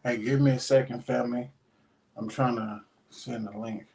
Hey, give me a second, family. I'm trying to send a link.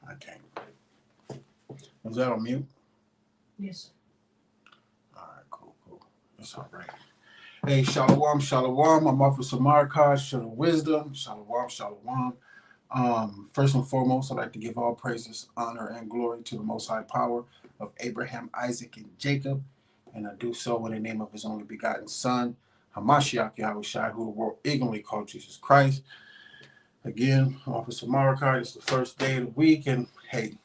I can't. Was that on mute? Yes. All right, cool, cool. That's all right. Hey, shalom, shalom. I'm Officer Marcos, Shalom Wisdom, shalom, shalom. First and foremost, I'd like to give all praises, honor, and glory to the Most High Power of Abraham, Isaac, and Jacob, and I do so in the name of His only begotten Son, Hamashiach Yahushai, who the world ignorantly called Jesus Christ. Again, Officer Marcos, it's the first day of the week, and hey,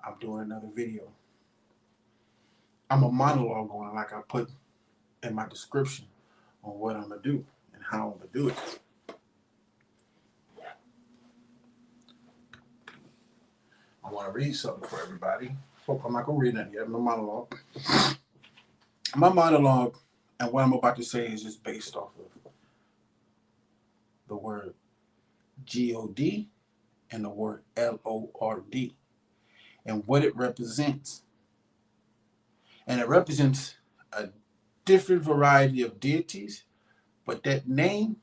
I'm doing another video. I'm a monologue going, like I put in my description, on what I'm gonna do and how I'm gonna do it. I want to read something for everybody. Hope I'm not gonna read that yet. My monologue. My monologue and what I'm about to say is just based off of the word God and the word Lord and what it represents. And it represents a different variety of deities, but that name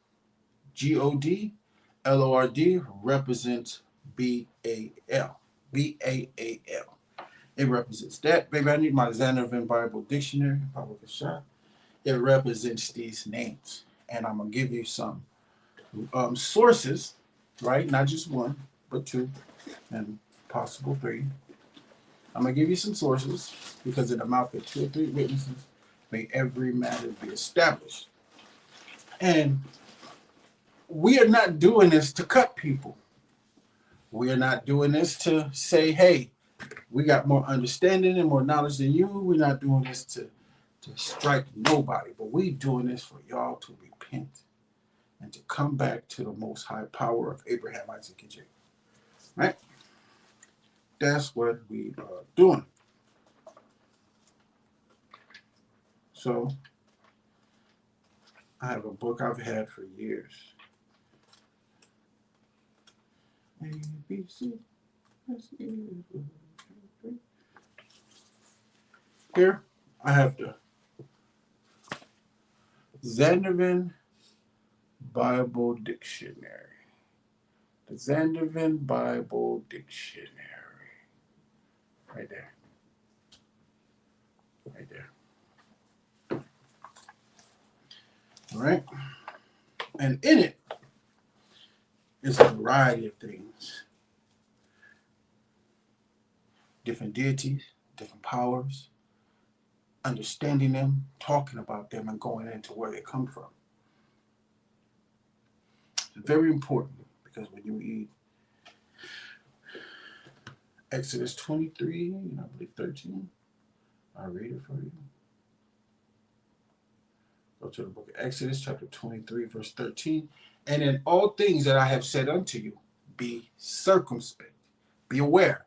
God represents Bal. Bal. It represents that. Baby, I need my Zandervan Bible Dictionary. It represents these names. And I'm going to give you some sources, right? Not just one, but two, and possible three. I'm going to give you some sources because in the mouth of two or three witnesses, may every matter be established. And we are not doing this to cut people. We are not doing this to say, hey, we got more understanding and more knowledge than you. We're not doing this to strike nobody, but we doing this for y'all to repent and to come back to the most high power of Abraham, Isaac, and Jacob. Right? That's what we are doing. So I have a book I've had for years. A, B, C, S, E, here I have the Zandervan Bible Dictionary. The Zandervan Bible Dictionary. Right there. Right there. All right. And in it is a variety of things. Different deities, different powers, understanding them, talking about them, and going into where they come from. It's very important because when you read Exodus 23, and I believe 13, I'll read it for you. Go to the book of Exodus, chapter 23, verse 13. And in all things that I have said unto you, be circumspect, be aware,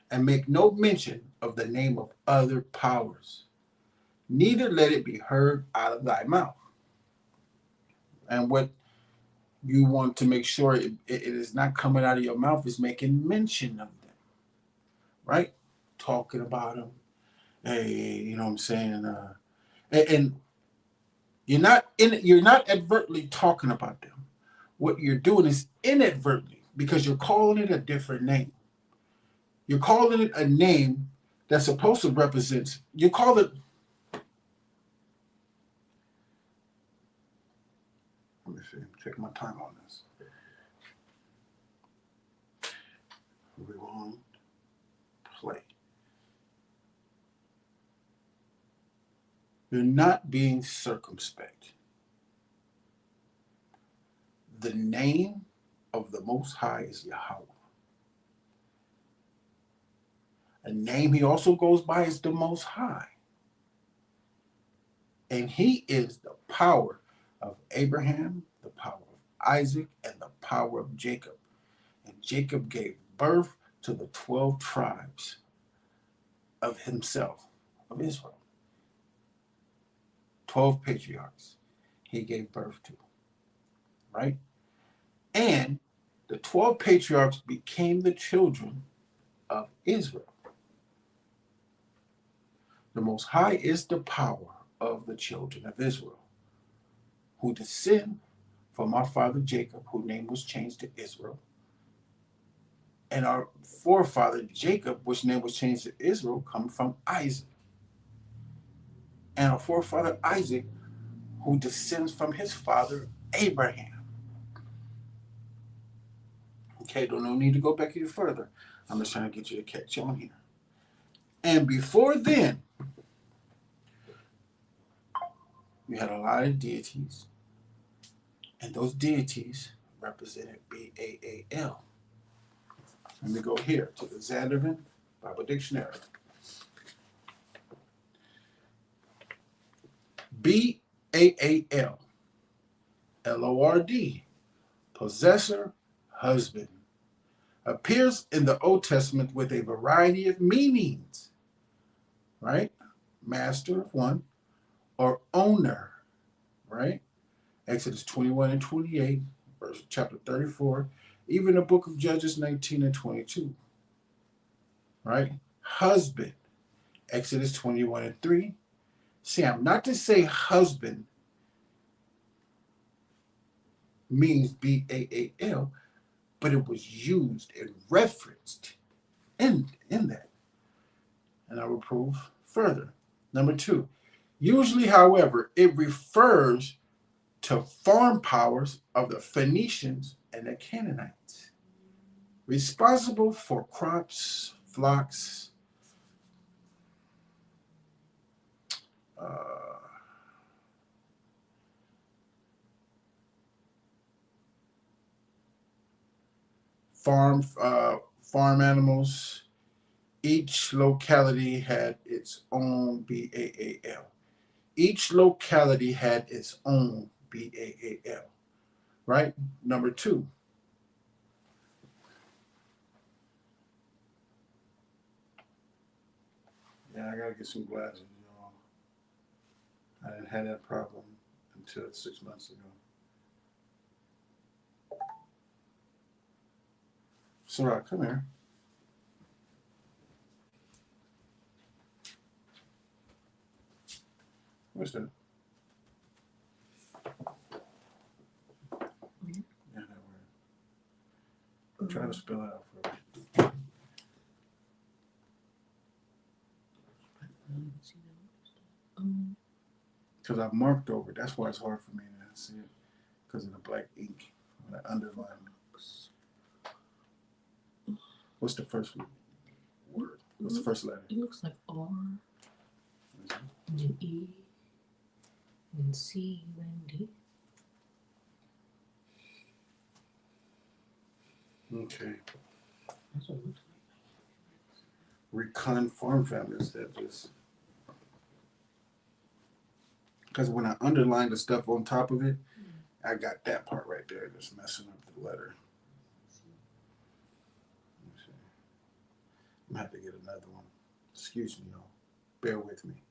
and make no mention of the name of other powers, neither let it be heard out of thy mouth. And what you want to make sure it is not coming out of your mouth is making mention of them, right? Talking about them. Hey, you know what I'm saying? And you're not advertently talking about them. What you're doing is inadvertently because you're calling it a different name. You're calling it a name that's supposed to represent. You call it. Take my time on this. Rewind. Play. You're not being circumspect. The name of the Most High is Yahweh. A name he also goes by is the Most High. And he is the power of Abraham, the power of Isaac, and the power of Jacob. And Jacob gave birth to the 12 tribes of himself, of Israel. 12 patriarchs he gave birth to, right? And the 12 patriarchs became the children of Israel. The Most High is the power of the children of Israel, who descend from our father Jacob, whose name was changed to Israel. And our forefather Jacob, which name was changed to Israel, come from Isaac. And our forefather Isaac, who descends from his father Abraham. Okay, no need to go back any further. I'm just trying to get you to catch on here. And before then, you had a lot of deities, and those deities represented Baal. Let me go here to the Zandervan Bible Dictionary. Baal, Lord, possessor, husband, appears in the Old Testament with a variety of meanings, right? Master of one, or owner, right? Exodus 21 and 28, verse chapter 34, even the book of Judges 19 and 22, right? Husband, Exodus 21 and 3. Sam, not to say husband means Baal, but it was used and referenced in that. And I will prove further. Number 2, usually, however, it refers to farm powers of the Phoenicians and the Canaanites, responsible for crops, flocks, farm animals. Each locality had its own Baal. Each locality had its own Baal. Right? Number 2. Yeah, I gotta get some glasses, y'all. I didn't have that problem until 6 months ago. Sarah, come here. What's that? Yeah, that word. Try to spell it out for me. Because I've marked over it. That's why it's hard for me to see it. Because of the black ink when I underline. What's the first word? What's the first letter? It looks like R, and then E, and C, and D. Okay. That's what it looks like. Recon farm families that just. Because when I underline the stuff on top of it, I got that part right there just messing up the letter. I'm gonna have to get another one. Excuse me, y'all. Bear with me.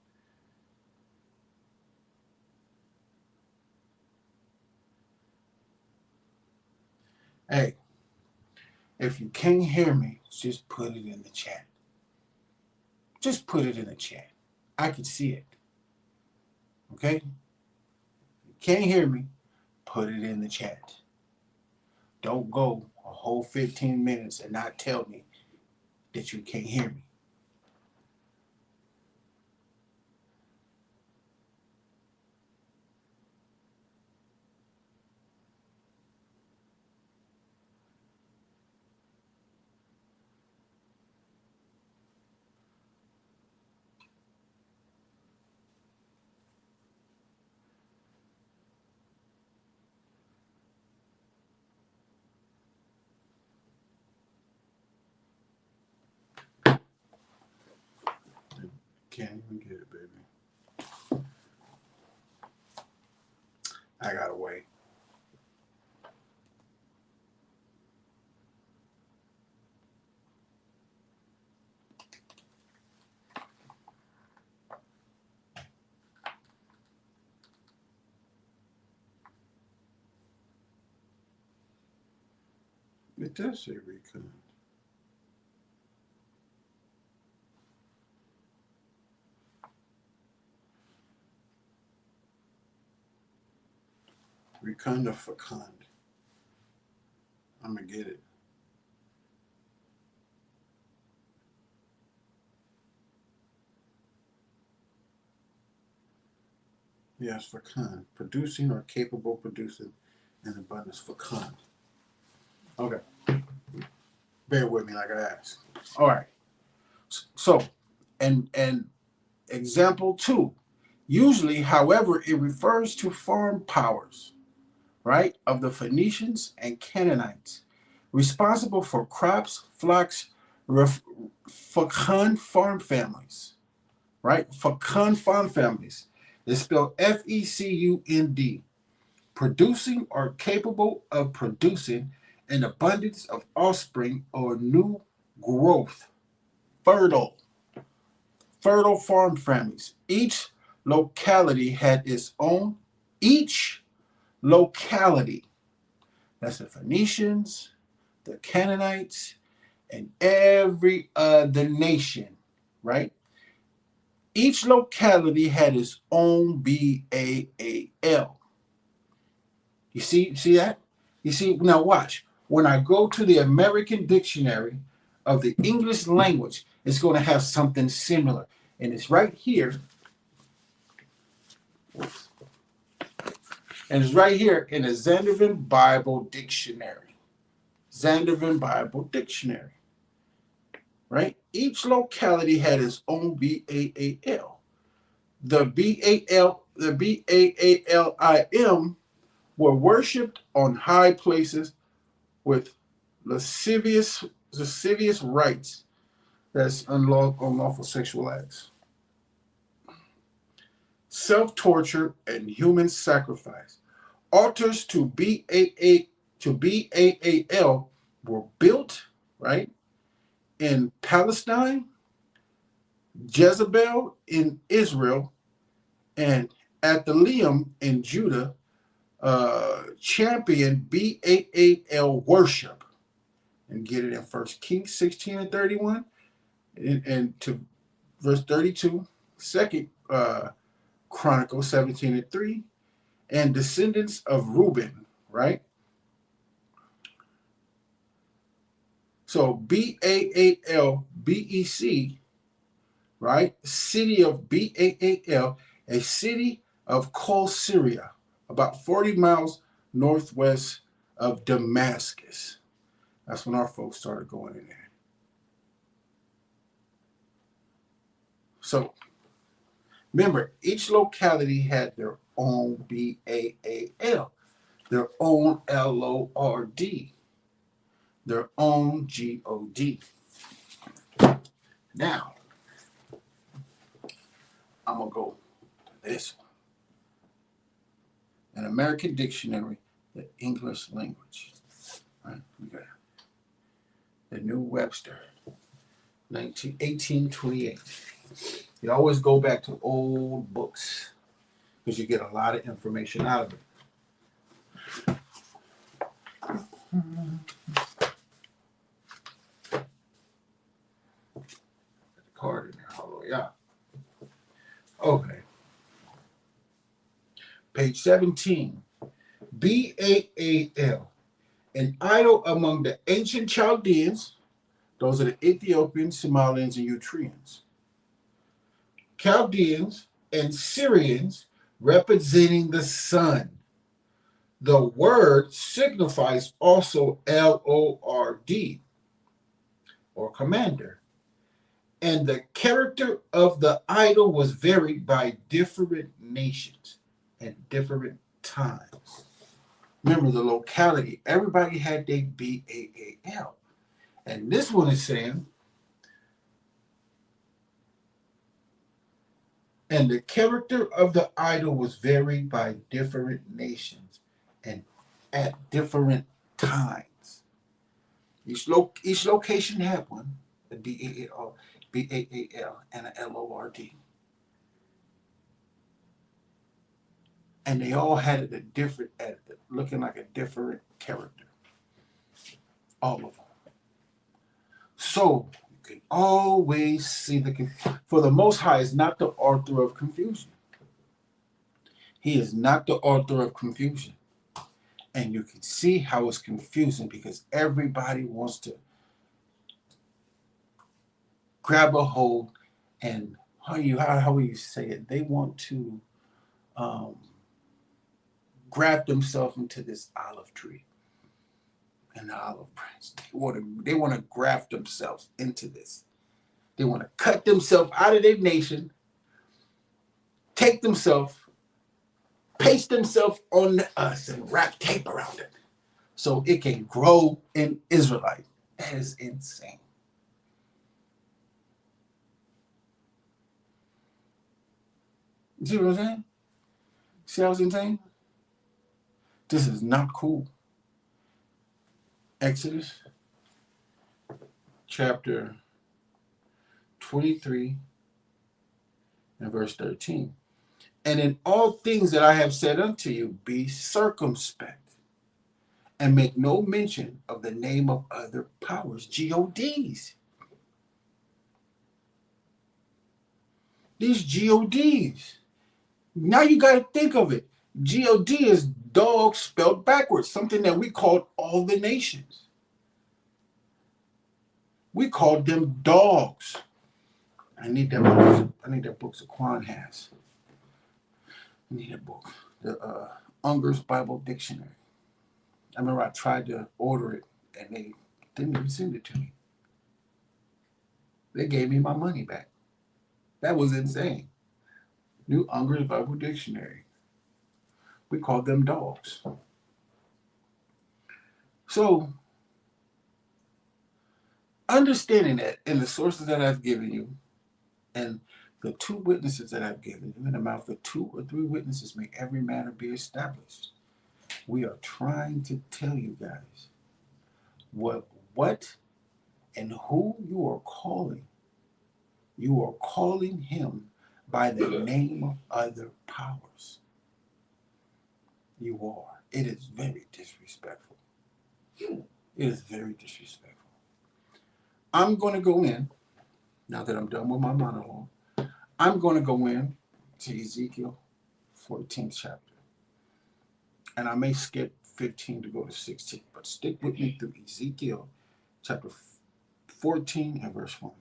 Hey, if you can't hear me, just put it in the chat. Just put it in the chat. I can see it. Okay? If you can't hear me, put it in the chat. Don't go a whole 15 minutes and not tell me that you can't hear me. can't even get it, baby. I gotta wait. It does say recon. Recon or fecund. I'm gonna get it. Yes, fecund. Producing or capable of producing an abundance. Fecund. Okay. Bear with me like I asked. All right. So, and example two. Usually, however, it refers to foreign powers, right, of the Phoenicians and Canaanites, responsible for crops, flocks, fecund farm families, right? Fecund farm families. It's spelled Fecund, producing or capable of producing an abundance of offspring or new growth, fertile, fertile farm families. Locality had its own, each locality, that's the Phoenicians, the Canaanites, and every other nation, right? Each locality had its own BAAL. You see that? You see, now watch. When I go to the American Dictionary of the English language, it's going to have something similar. And it's right here. And it's right here in the Zandervan Bible Dictionary. Zandervan Bible Dictionary. Right? Each locality had its own BAAL. The BAALIM were worshipped on high places with lascivious rites, that's unlawful sexual acts, self-torture, and human sacrifice. Altars to BAAL were built, right, in Palestine, Jezebel in Israel, and Athalium in Judah champion BAAL worship, and get it in 1 Kings 16 and 31 and to verse 32, 2 Chronicles 17 and 3, and descendants of Reuben, right? So BAAL BEC, right? City of BAAL, a city of Kol Syria, about 40 miles northwest of Damascus. That's when our folks started going in there. So remember, each locality had their own BAAL, their own LORD, their own GOD. Now, I'm going to go to this one. An American Dictionary, the English language. Right? We got the New Webster, 1828. You always go back to old books because you get a lot of information out of it. The card in there all the way out. Okay. Page 17. BAAL, an idol among the ancient Chaldeans. Those are the Ethiopians, Somalians, and Eritreans. Chaldeans and Syrians representing the sun. The word signifies also LORD, or commander. And the character of the idol was varied by different nations and different times. Remember the locality. Everybody had their BAAL. And this one is saying And the character of the idol was varied by different nations and at different times. Each location had one, a Baal, and a Lord, and they all had a different, looking like a different character, all of them. So you can always see for the Most High is not the author of confusion. He is not the author of confusion. And you can see how it's confusing because everybody wants to grab a hold and how will you say it? They want to um, grab themselves into this olive tree and the olive branch. They want to graft themselves into this. They want to cut themselves out of their nation, take themselves, paste themselves on us, and wrap tape around it so it can grow in Israelite. That is insane. You see what I'm saying? See how it's insane? This is not cool. Exodus chapter 23 and verse 13. And in all things that I have said unto you, be circumspect and make no mention of the name of other powers, GODs. These GODs. Now you got to think of it. God is dog spelled backwards, something that we called all the nations. We called them dogs. I need that book. I need that book Zaquan has. I need that book. The Unger's Bible Dictionary. I remember I tried to order it and they didn't even send it to me. They gave me my money back. That was insane. New Unger's Bible Dictionary. We called them dogs. So, understanding that in the sources that I've given you and the two witnesses that I've given you, in the mouth of two or three witnesses may every matter be established. We are trying to tell you guys what and who you are calling. You are calling him by the name of other powers. You are. It is very disrespectful. It is very disrespectful. I'm going to go in, now that I'm done with my monologue, I'm going to go in to Ezekiel 14th chapter. And I may skip 15 to go to 16, but stick with me through Ezekiel chapter 14 and verse 1.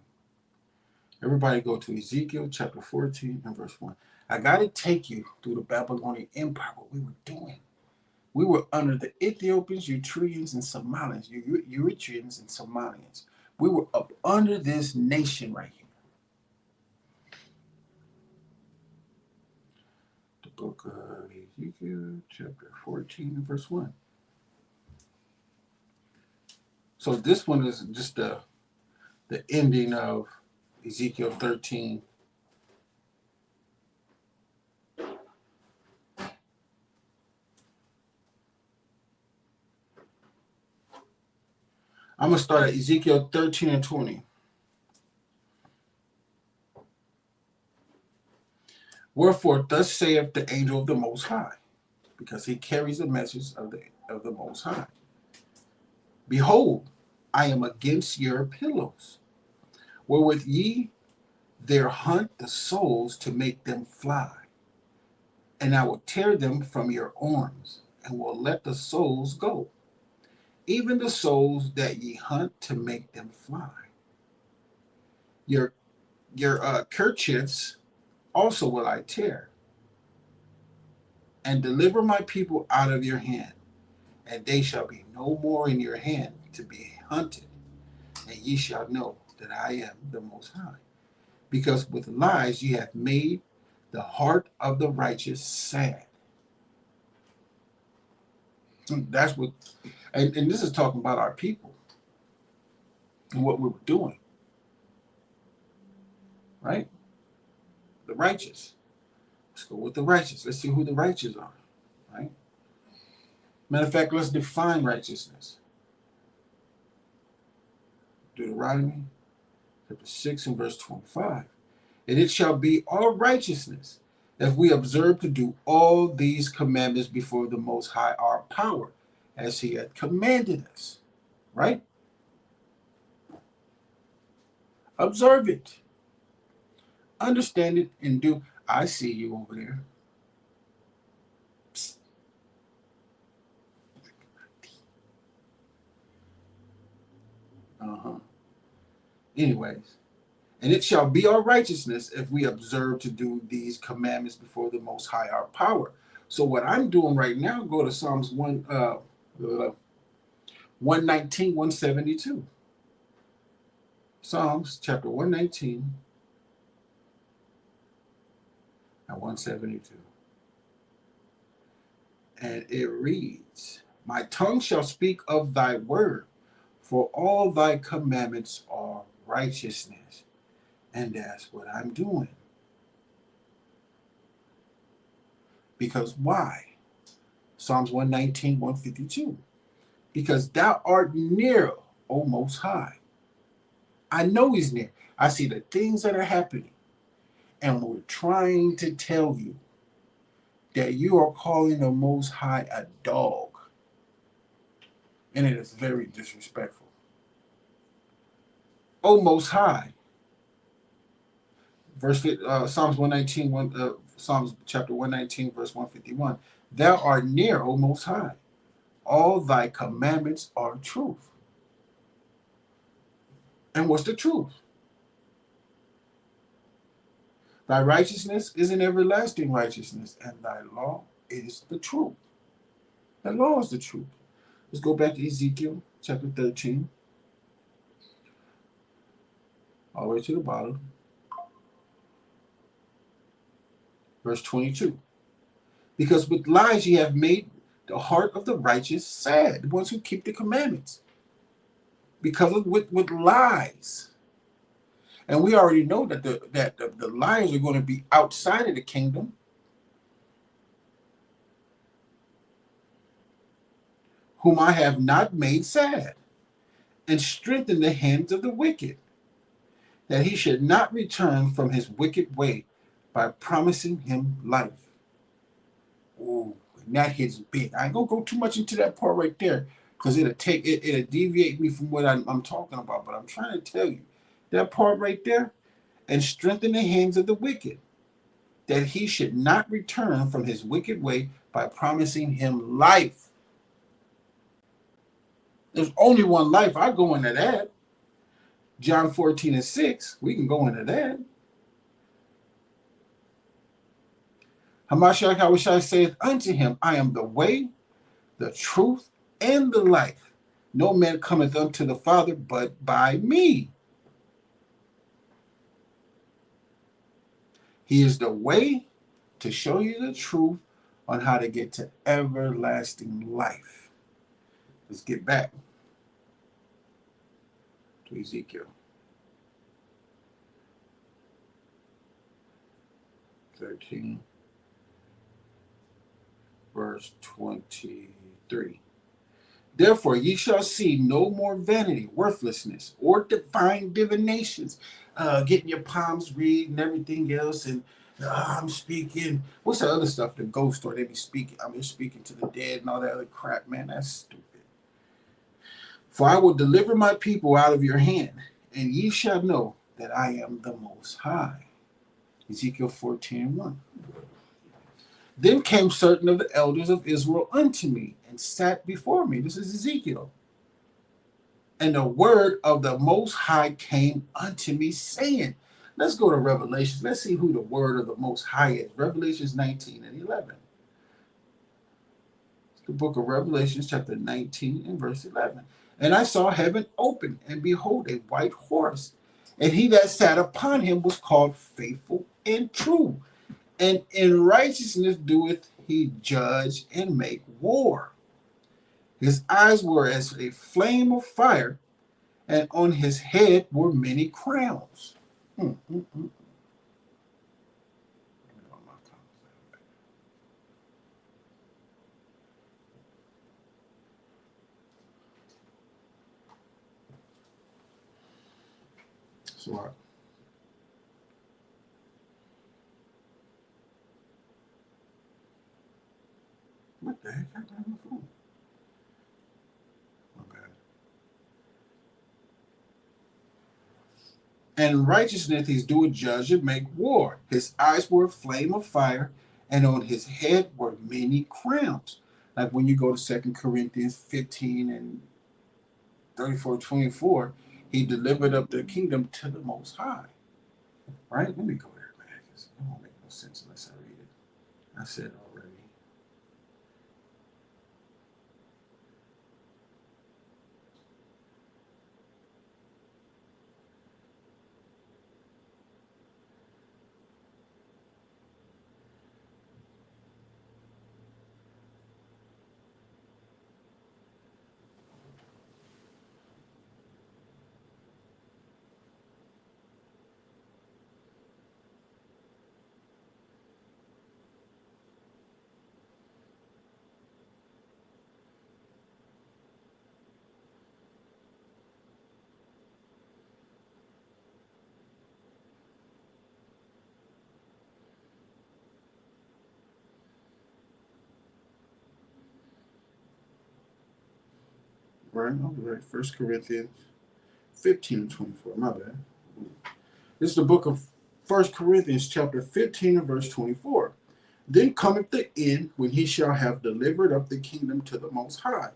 Everybody go to Ezekiel chapter 14 and verse 1. I got to take you through the Babylonian Empire, what we were doing. We were under the Ethiopians, Eritreans, and Somalians, Eritreans and Somalians. We were up under this nation right here. The book of Ezekiel, chapter 14 and verse 1. So this one is just the ending of Ezekiel 13. I'm going to start at Ezekiel 13 and 20. Wherefore, thus saith the angel of the Most High, because he carries the message of the Most High. Behold, I am against your pillows, wherewith ye there hunt the souls to make them fly. And I will tear them from your arms, and will let the souls go, even the souls that ye hunt to make them fly. Your kerchiefs also will I tear, and deliver my people out of your hand, and they shall be no more in your hand to be hunted, and ye shall know that I am the Most High. Because with lies ye have made the heart of the righteous sad. That's what, and this is talking about our people and what we were doing, right? The righteous. Let's go with the righteous. Let's see who the righteous are. Right? Matter of fact, let's define righteousness. Deuteronomy chapter 6 and verse 25. And it shall be our righteousness if we observe to do all these commandments before the Most High our power, as he had commanded us. Right? Observe it. Understand it and do. I see you over there. Psst. Uh-huh. Anyways. And it shall be our righteousness if we observe to do these commandments before the Most High our power. So what I'm doing right now, go to Psalms 119, 172. Psalms chapter 119 and 172. And it reads, my tongue shall speak of thy word, for all thy commandments are righteousness. And that's what I'm doing. Because why? Psalms 119, 152. Because thou art near, O Most High. I know he's near. I see the things that are happening. And we're trying to tell you that you are calling the Most High a dog. And it is very disrespectful. O Most High. Psalms 119, Psalms chapter 119, verse 151. Thou art near, O Most High. All thy commandments are truth. And what's the truth? Thy righteousness is an everlasting righteousness, and thy law is the truth. The law is the truth. Let's go back to Ezekiel chapter 13, all the way to the bottom. Verse 22. Because with lies ye have made the heart of the righteous sad, the ones who keep the commandments. Because of with lies. And we already know that the liars are going to be outside of the kingdom. Whom I have not made sad, and strengthened the hands of the wicked, that he should not return from his wicked way by promising him life. Ooh, and that hits big. I ain't gonna go too much into that part right there, because it'll deviate me from what I'm talking about. But I'm trying to tell you, that part right there, and strengthen the hands of the wicked, that he should not return from his wicked way by promising him life. There's only one life. I go into that. John 14 and 6. We can go into that. Hamashiach Hawashai saith unto him, I am the way, the truth, and the life. No man cometh unto the Father but by me. He is the way to show you the truth on how to get to everlasting life. Let's get back to Ezekiel 13, verse 23. Therefore ye shall see no more vanity, worthlessness, or divine divinations, getting your palms read and everything else, and I'm speaking. What's that other stuff? The ghost story, they be speaking. I'm just speaking to the dead and all that other crap, man. That's stupid. For I will deliver my people out of your hand, and ye shall know that I am the Most High. Ezekiel 14:1. Then came certain of the elders of Israel unto me, and sat before me. This is Ezekiel. And the word of the Most High came unto me, saying, let's go to Revelation. Let's see who the word of the Most High is. Revelations 19 and 11. It's the book of Revelation, chapter 19 and verse 11. And I saw heaven open, and behold, a white horse. And he that sat upon him was called Faithful and True. And in righteousness doeth he judge and make war. His eyes were as a flame of fire, and on his head were many crowns. what? What the heck happened to my phone? My bad. And righteousness he's doing judge and make war. His eyes were a flame of fire, and on his head were many crowns. Like when you go to 2 Corinthians 15 and 34-24, he delivered up the kingdom to the Most High. Right? Let me go there, man, because it won't make no sense unless I read it. I said already. Right? I'll be right. 1 Corinthians 15 and 24. My bad. This is the book of 1 Corinthians chapter 15 and verse 24. Then cometh the end, when he shall have delivered up the kingdom to the Most High,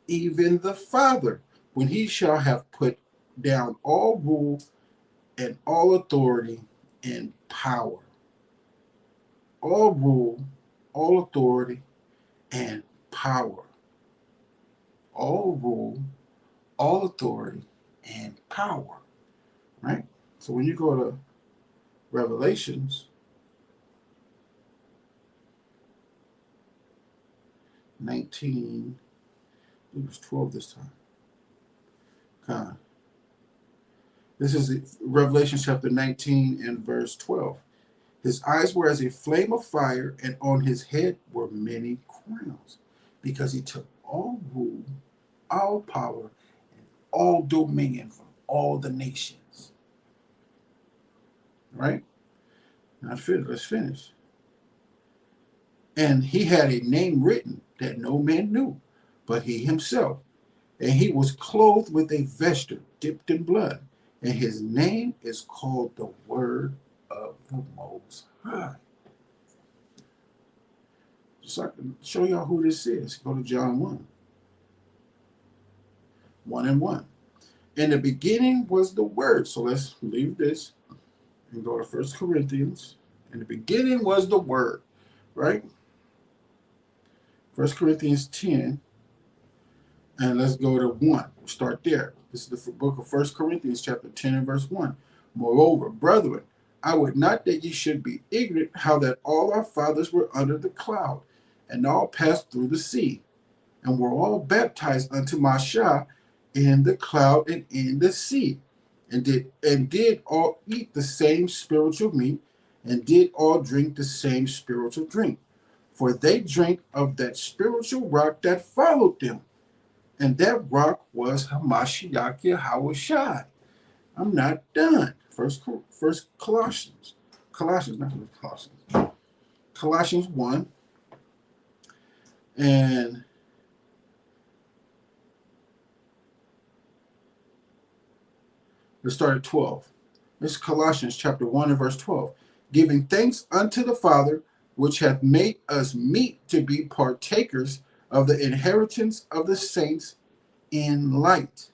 even the Father, when he shall have put down all rule and all authority and power. All rule, all authority, and power. All rule, all authority, and power. Right? So when you go to Revelations 19, I think it was 12 this time. This is Revelation chapter 19 and verse 12. His eyes were as a flame of fire, and on his head were many crowns, because he took all rule, all power, and all dominion from all the nations. Right? Now let's finish. And he had a name written that no man knew, but he himself. And he was clothed with a vesture dipped in blood, and his name is called the Word of the Most High. So I can show y'all who this is. Go to John 1. 1 and 1. In the beginning was the Word. So let's leave this and go to 1 Corinthians. In the beginning was the Word, right? 1 Corinthians 10. And let's go to 1. We'll start there. This is the book of 1 Corinthians chapter 10 and verse 1. Moreover, brethren, I would not that ye should be ignorant how that all our fathers were under the cloud, and all passed through the sea, and were all baptized unto Mashah in the cloud and in the sea, and did all eat the same spiritual meat, and did all drink the same spiritual drink. For they drank of that spiritual rock that followed them, and that rock was Hamashiach Yahushai. I'm not done. First Colossians. Not first Colossians. Colossians 1. And let's start at 12. This is Colossians chapter 1 and verse 12. Giving thanks unto the Father, which hath made us meet to be partakers of the inheritance of the saints in light,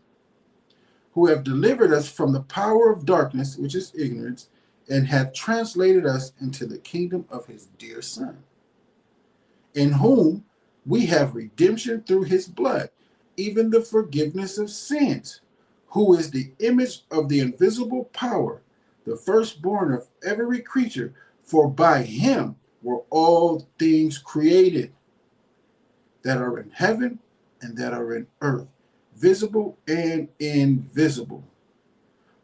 who have delivered us from the power of darkness, which is ignorance, and hath translated us into the kingdom of his dear Son, in whom we have redemption through his blood, even the forgiveness of sins, who is the image of the invisible power, the firstborn of every creature, for by him were all things created, that are in heaven and that are in earth, visible and invisible.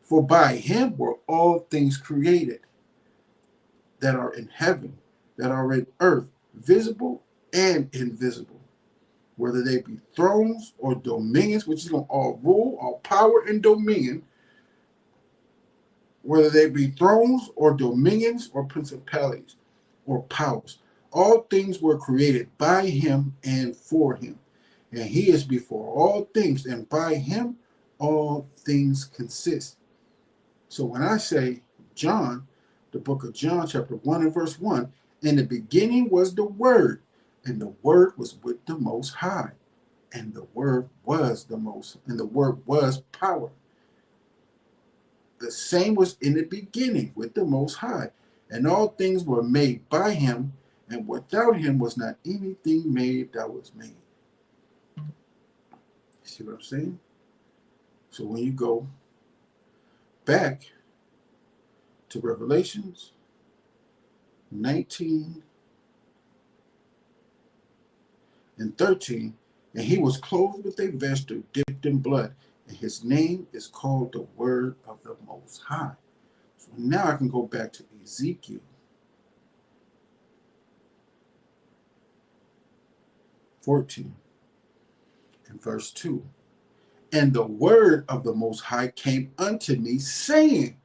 For by him were all things created, that are in heaven, that are in earth, visible and invisible, whether they be thrones or dominions, which is going to all rule, all power and dominion, whether they be thrones or dominions or principalities or powers. All things were created by him and for him. And he is before all things, and by him all things consist. So when I say John, the book of John, chapter 1 and verse 1, in the beginning was the Word, and the Word was with the Most High, and the Word was and the Word was power. The same was in the beginning with the Most High, and all things were made by him, and without him was not anything made that was made. See what I'm saying? So when you go back to Revelations 19 and 13, and he was clothed with a vesture dipped in blood, and his name is called the Word of the Most High. So now I can go back to Ezekiel 14 and verse 2. And the word of the Most High came unto me, saying,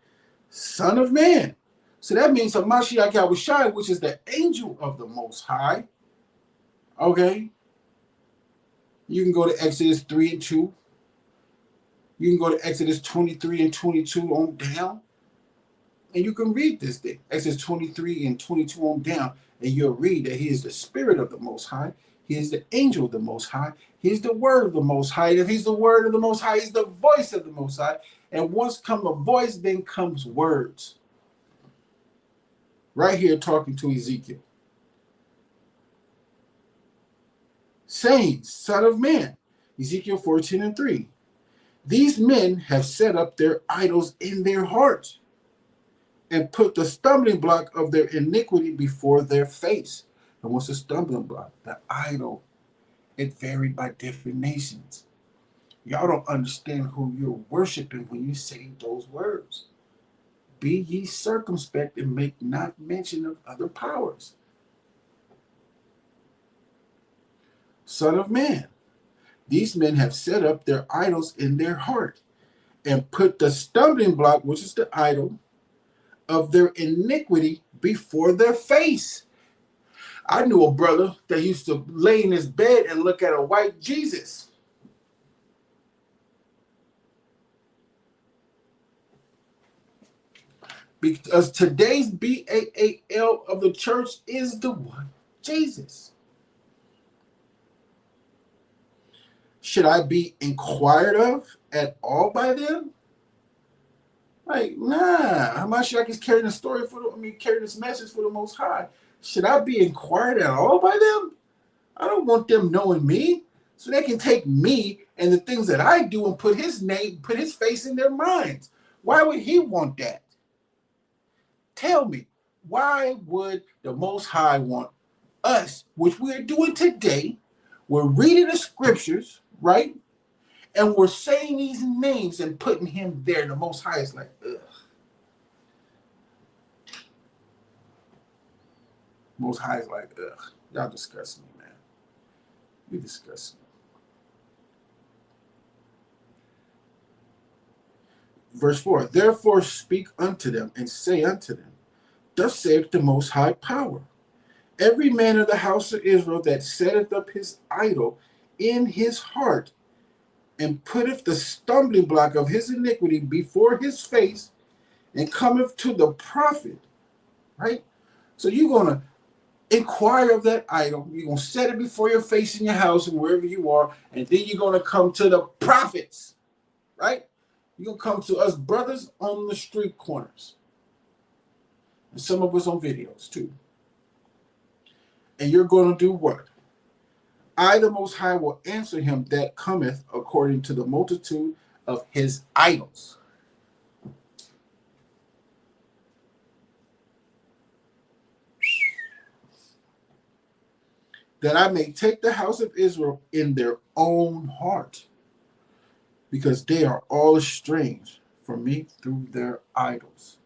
Son of man. So that means Hamashiach Yahushai, which is the angel of the Most High. Okay. You can go to Exodus 3 and 2. You can go to Exodus 23 and 22 on down. And you can read this thing, Exodus 23 and 22 on down, and you'll read that he is the spirit of the Most High. He is the angel of the Most High. He is the word of the Most High. And if he's the word of the Most High, he's the voice of the Most High. And once comes a voice, then comes words. Right here talking to Ezekiel. Saying, Son of man, Ezekiel 14 and 3. These men have set up their idols in their hearts and put the stumbling block of their iniquity before their face. And what's the stumbling block? The idol. It varied by different nations. Y'all don't understand who you're worshiping when you say those words. Be ye circumspect and make not mention of other powers. Son of man, these men have set up their idols in their heart and put the stumbling block, which is the idol, of their iniquity before their face. I knew a brother that used to lay in his bed and look at a white Jesus. Because today's BAAL of the church is the one Jesus. Should I be inquired of at all by them? Like, nah. Hamashiach is carrying the story carrying this message for the Most High. Should I be inquired at all by them? I don't want them knowing me, so they can take me and the things that I do and put his name, put his face in their minds. Why would he want that? Tell me, why would the Most High want us, which we're doing today? We're reading the scriptures, right? And we're saying these names and putting him there. The Most High is like, ugh. Most High is like, ugh. Y'all disgust me, man. You disgust me. Verse 4, therefore speak unto them and say unto them, thus saith the Most High Power. Every man of the house of Israel that setteth up his idol in his heart and putteth the stumbling block of his iniquity before his face and cometh to the prophet, right? So you're going to inquire of that idol. You're going to set it before your face in your house and wherever you are, and then you're going to come to the prophets, right? You're going to come to us brothers on the street corners. And some of us on videos too. And you're going to do what? I, the Most High, will answer him that cometh according to the multitude of his idols. That I may take the house of Israel in their own heart, because they are all estranged from me through their idols.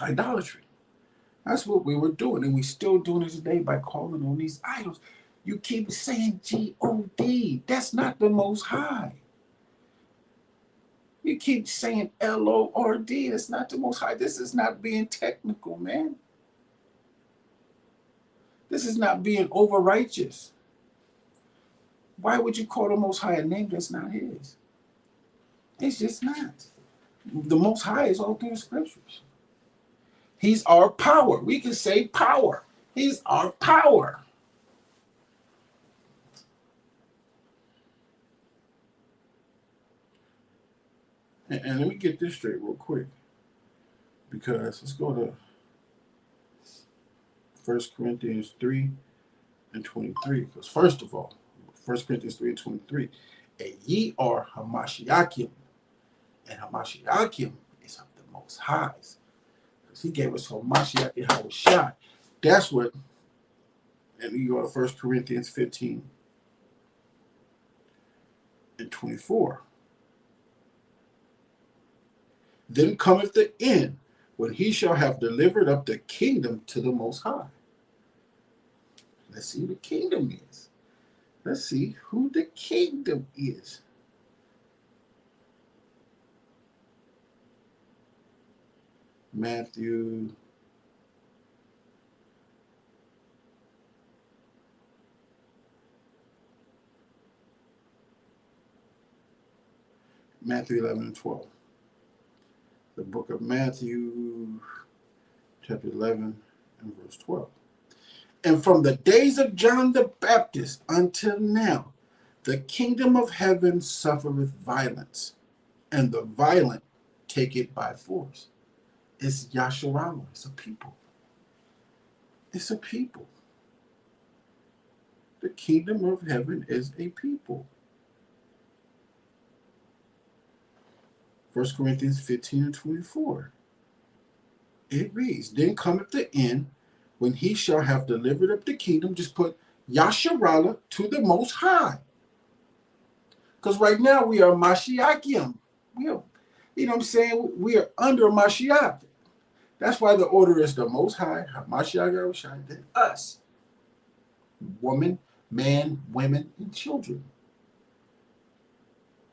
Idolatry. That's what we were doing, and we still doing it today by calling on these idols. You keep saying G-O-D. That's not the Most High. You keep saying Lord. It's not the Most High. This is not being technical, man. This is not being over righteous. Why would you call the Most High a name that's not his? It's just not. The Most High is all through the scriptures. He's our power. We can say power. He's our power. And let me get this straight real quick. Because let's go to 1 Corinthians 3 and 23. Because first of all, 1 Corinthians 3 and 23, and ye are Hamashiachim, and Hamashiachim is of the Most Highs. Because he gave us Hamashiach and Hawashai. That's what, and you go to 1 Corinthians 15 and 24. Then cometh the end, when he shall have delivered up the kingdom to the Most High. Let's see who the kingdom is. Let's see who the kingdom is. Matthew 11 and 12. The book of Matthew, chapter 11 and verse 12. And from the days of John the Baptist until now, the kingdom of heaven suffereth violence, and the violent take it by force. It's Yasharala. It's a people. It's a people. The kingdom of heaven is a people. 1 Corinthians 15 and 24. It reads, then cometh the end, when he shall have delivered up the kingdom. Just put Yasharala to the Most High. Because right now we are Mashiachim. We are, you know what I'm saying? We are under Mashiach. That's why the order is the Most High, Mashiach Yahushua, then us. Woman, man, women, and children.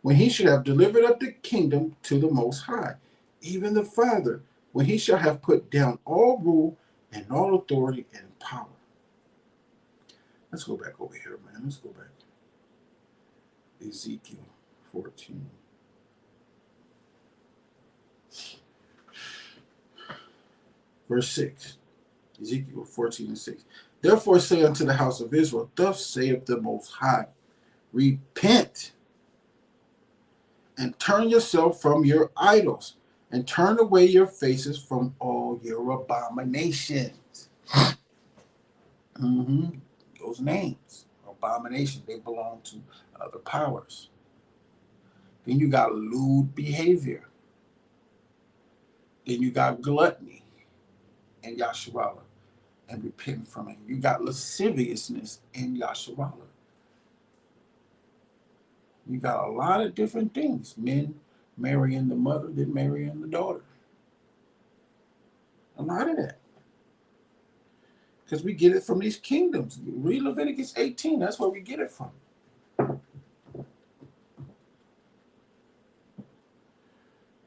When he should have delivered up the kingdom to the Most High, even the Father, when he shall have put down all rule and all authority and power. Let's go back over here, man. Let's go back. Ezekiel 14. Verse 6. Ezekiel 14 and 6. Therefore say unto the house of Israel, thus saith the Most High, repent and turn yourself from your idols, and turn away your faces from all your abominations. Those names, abomination, they belong to other powers. Then you got lewd behavior. Then you got gluttony and Yasharala, and repent from it. You got lasciviousness in Yasharala. You got a lot of different things. Men marrying the mother, then marrying the daughter. A lot of that. Because we get it from these kingdoms. Read Leviticus 18. That's where we get it from.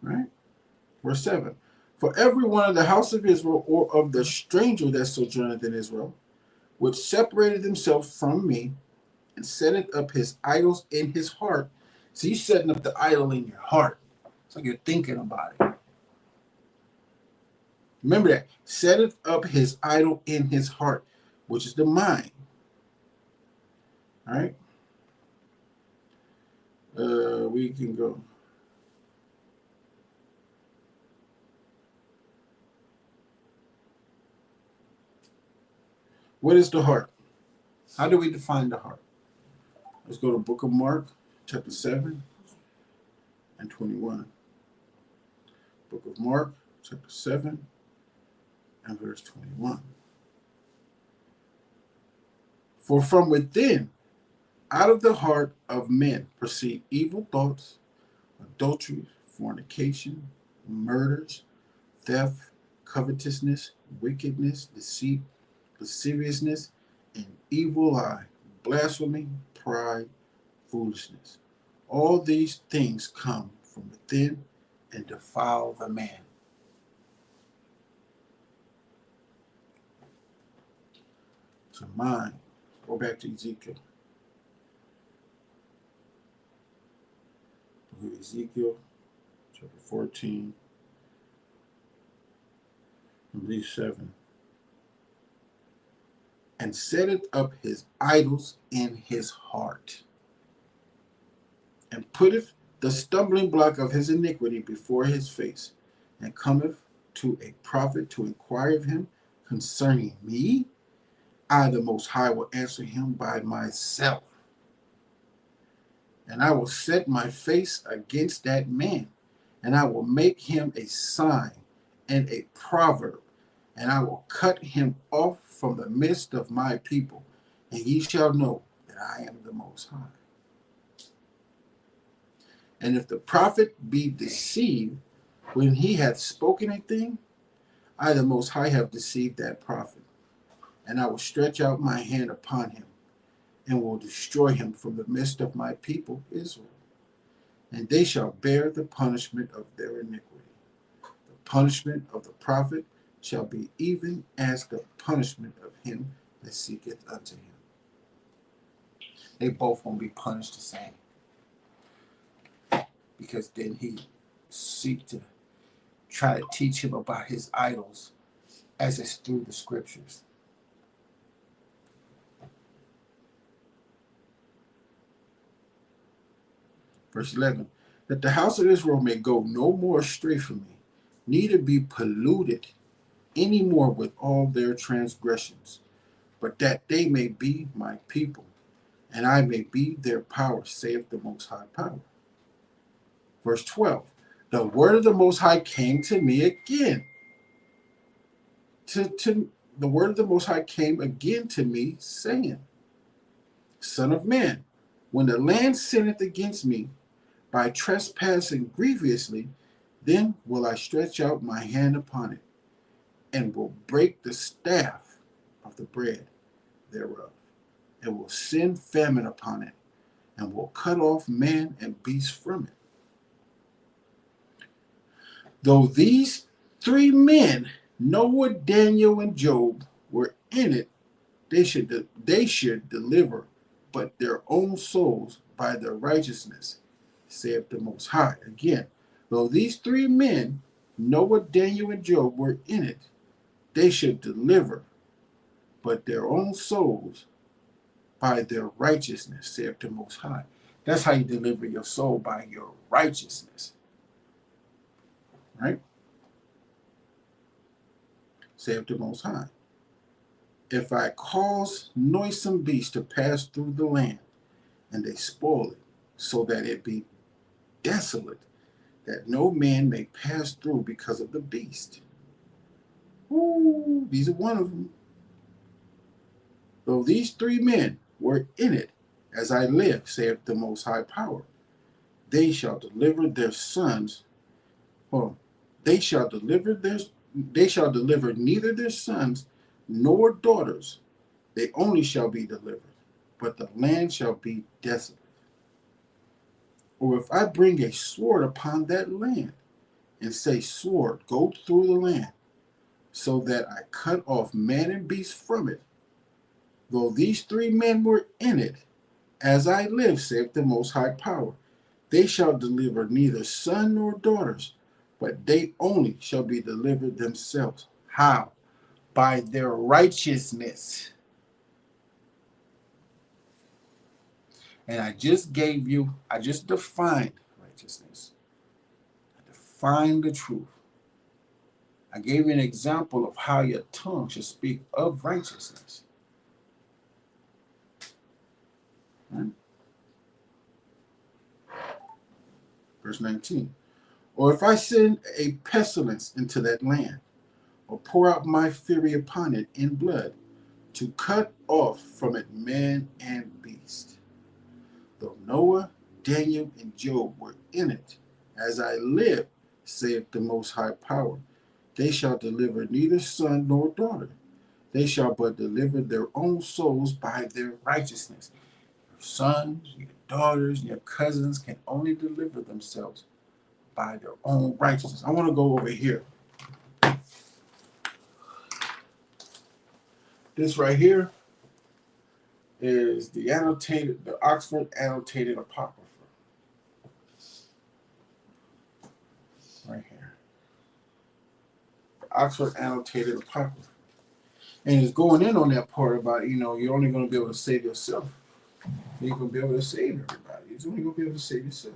Right? Verse 7. For every one of the house of Israel, or of the stranger that sojourneth in Israel, which separated themselves from me, and setteth up his idols in his heart. So you're setting up the idol in your heart. So you're thinking about it. Remember that. Setteth up his idol in his heart, which is the mind. All right? We can go. What is the heart? How do we define the heart? Let's go to the book of Mark, chapter 7 and 21. Book of Mark, chapter 7 and verse 21. For from within, out of the heart of men, proceed evil thoughts, adultery, fornication, murders, theft, covetousness, wickedness, deceit, lasciviousness, and evil eye, blasphemy, pride, foolishness. All these things come from within and defile the man. So mind, go back to Ezekiel. Ezekiel chapter 14, I believe 7. And setteth up his idols in his heart, and putteth the stumbling block of his iniquity before his face, and cometh to a prophet to inquire of him concerning me. I, the Most High, will answer him by myself, and I will set my face against that man, and I will make him a sign and a proverb, and I will cut him off from the midst of my people, and ye shall know that I am the Most High. And if the prophet be deceived when he hath spoken a thing, I, the Most High, have deceived that prophet, and I will stretch out my hand upon him, and will destroy him from the midst of my people Israel. And they shall bear the punishment of their iniquity. The punishment of the prophet shall be even as the punishment of him that seeketh unto him. They both won't be punished the same, because then he seek to try to teach him about his idols as it's through the scriptures. Verse 11, that the house of Israel may go no more astray from me, neither be polluted any more with all their transgressions, but that they may be my people, and I may be their power, saith the Most High Power. Verse 12, the word of the Most High came to me again. The word of the Most High came again to me, saying, Son of man, when the land sinneth against me by trespassing grievously, then will I stretch out my hand upon it, and will break the staff of the bread thereof, and will send famine upon it, and will cut off man and beast from it. Though these three men, Noah, Daniel, and Job, were in it, they should deliver but their own souls by their righteousness, saith the Most High. Again, though these three men, Noah, Daniel, and Job, were in it, they should deliver but their own souls by their righteousness, saith the Most High. That's how you deliver your soul, by your righteousness. Right? Saith the Most High. If I cause noisome beasts to pass through the land, and they spoil it, so that it be desolate, that no man may pass through because of the beast. Ooh, these are one of them. Though these three men were in it, as I live, saith the Most High Power, they shall deliver their sons. Well, they shall deliver neither their sons nor daughters. They only shall be delivered, but the land shall be desolate. Or if I bring a sword upon that land, and say, sword, go through the land, so that I cut off man and beast from it, though these three men were in it, as I live, saith the Most High Power, they shall deliver neither son nor daughters, but they only shall be delivered themselves. How? By their righteousness. And I just defined righteousness. I defined the truth. I gave you an example of how your tongue should speak of righteousness. Right? Verse 19. Or if I send a pestilence into that land, or pour out my fury upon it in blood, to cut off from it man and beast. Though Noah, Daniel, and Job were in it, as I live, saith the Most High Power, they shall deliver neither son nor daughter. They shall but deliver their own souls by their righteousness. Your sons, your daughters, your cousins can only deliver themselves by their own righteousness. I want to go over here. This right here is the Oxford Annotated Apocrypha. Right here. The Oxford Annotated Apocrypha. And it's going in on that part about, you're only going to be able to save yourself. You're going to be able to save everybody. You're only going to be able to save yourself.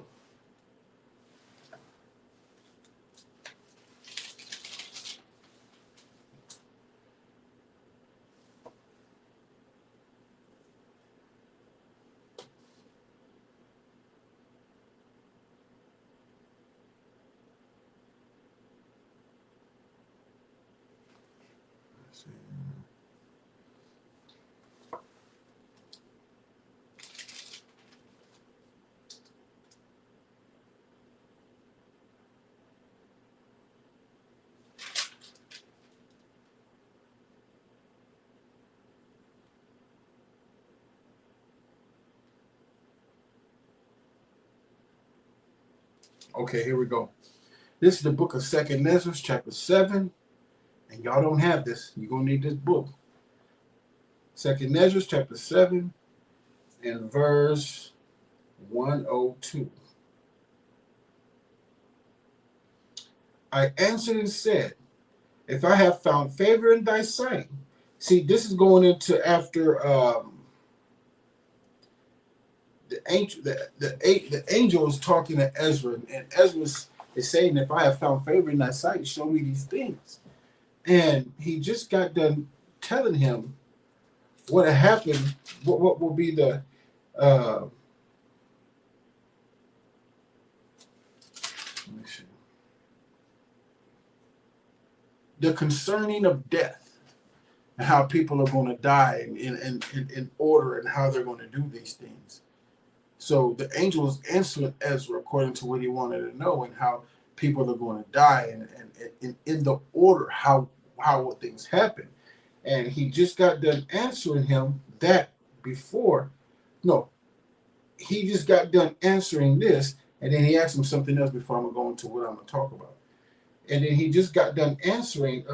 Okay, here we go. This is the book of 2nd Ezra, chapter 7. And y'all don't have this. You're going to need this book. 2nd Ezra, chapter 7, and verse 102. I answered and said, if I have found favor in thy sight. See, this is going into after the angel is talking to Ezra, and Ezra is saying, if I have found favor in thy sight, show me these things. And he just got done telling him what happened, what will be the let me see, the concerning of death and how people are going to die in order and how they're going to do these things. So the angel is answering Ezra according to what he wanted to know and how people are going to die and in the order how things happen. And he just got done answering him that before. No, he just got done answering this, and then he asked him something else before I'm going to go into what I'm going to talk about. And then he just got done answering,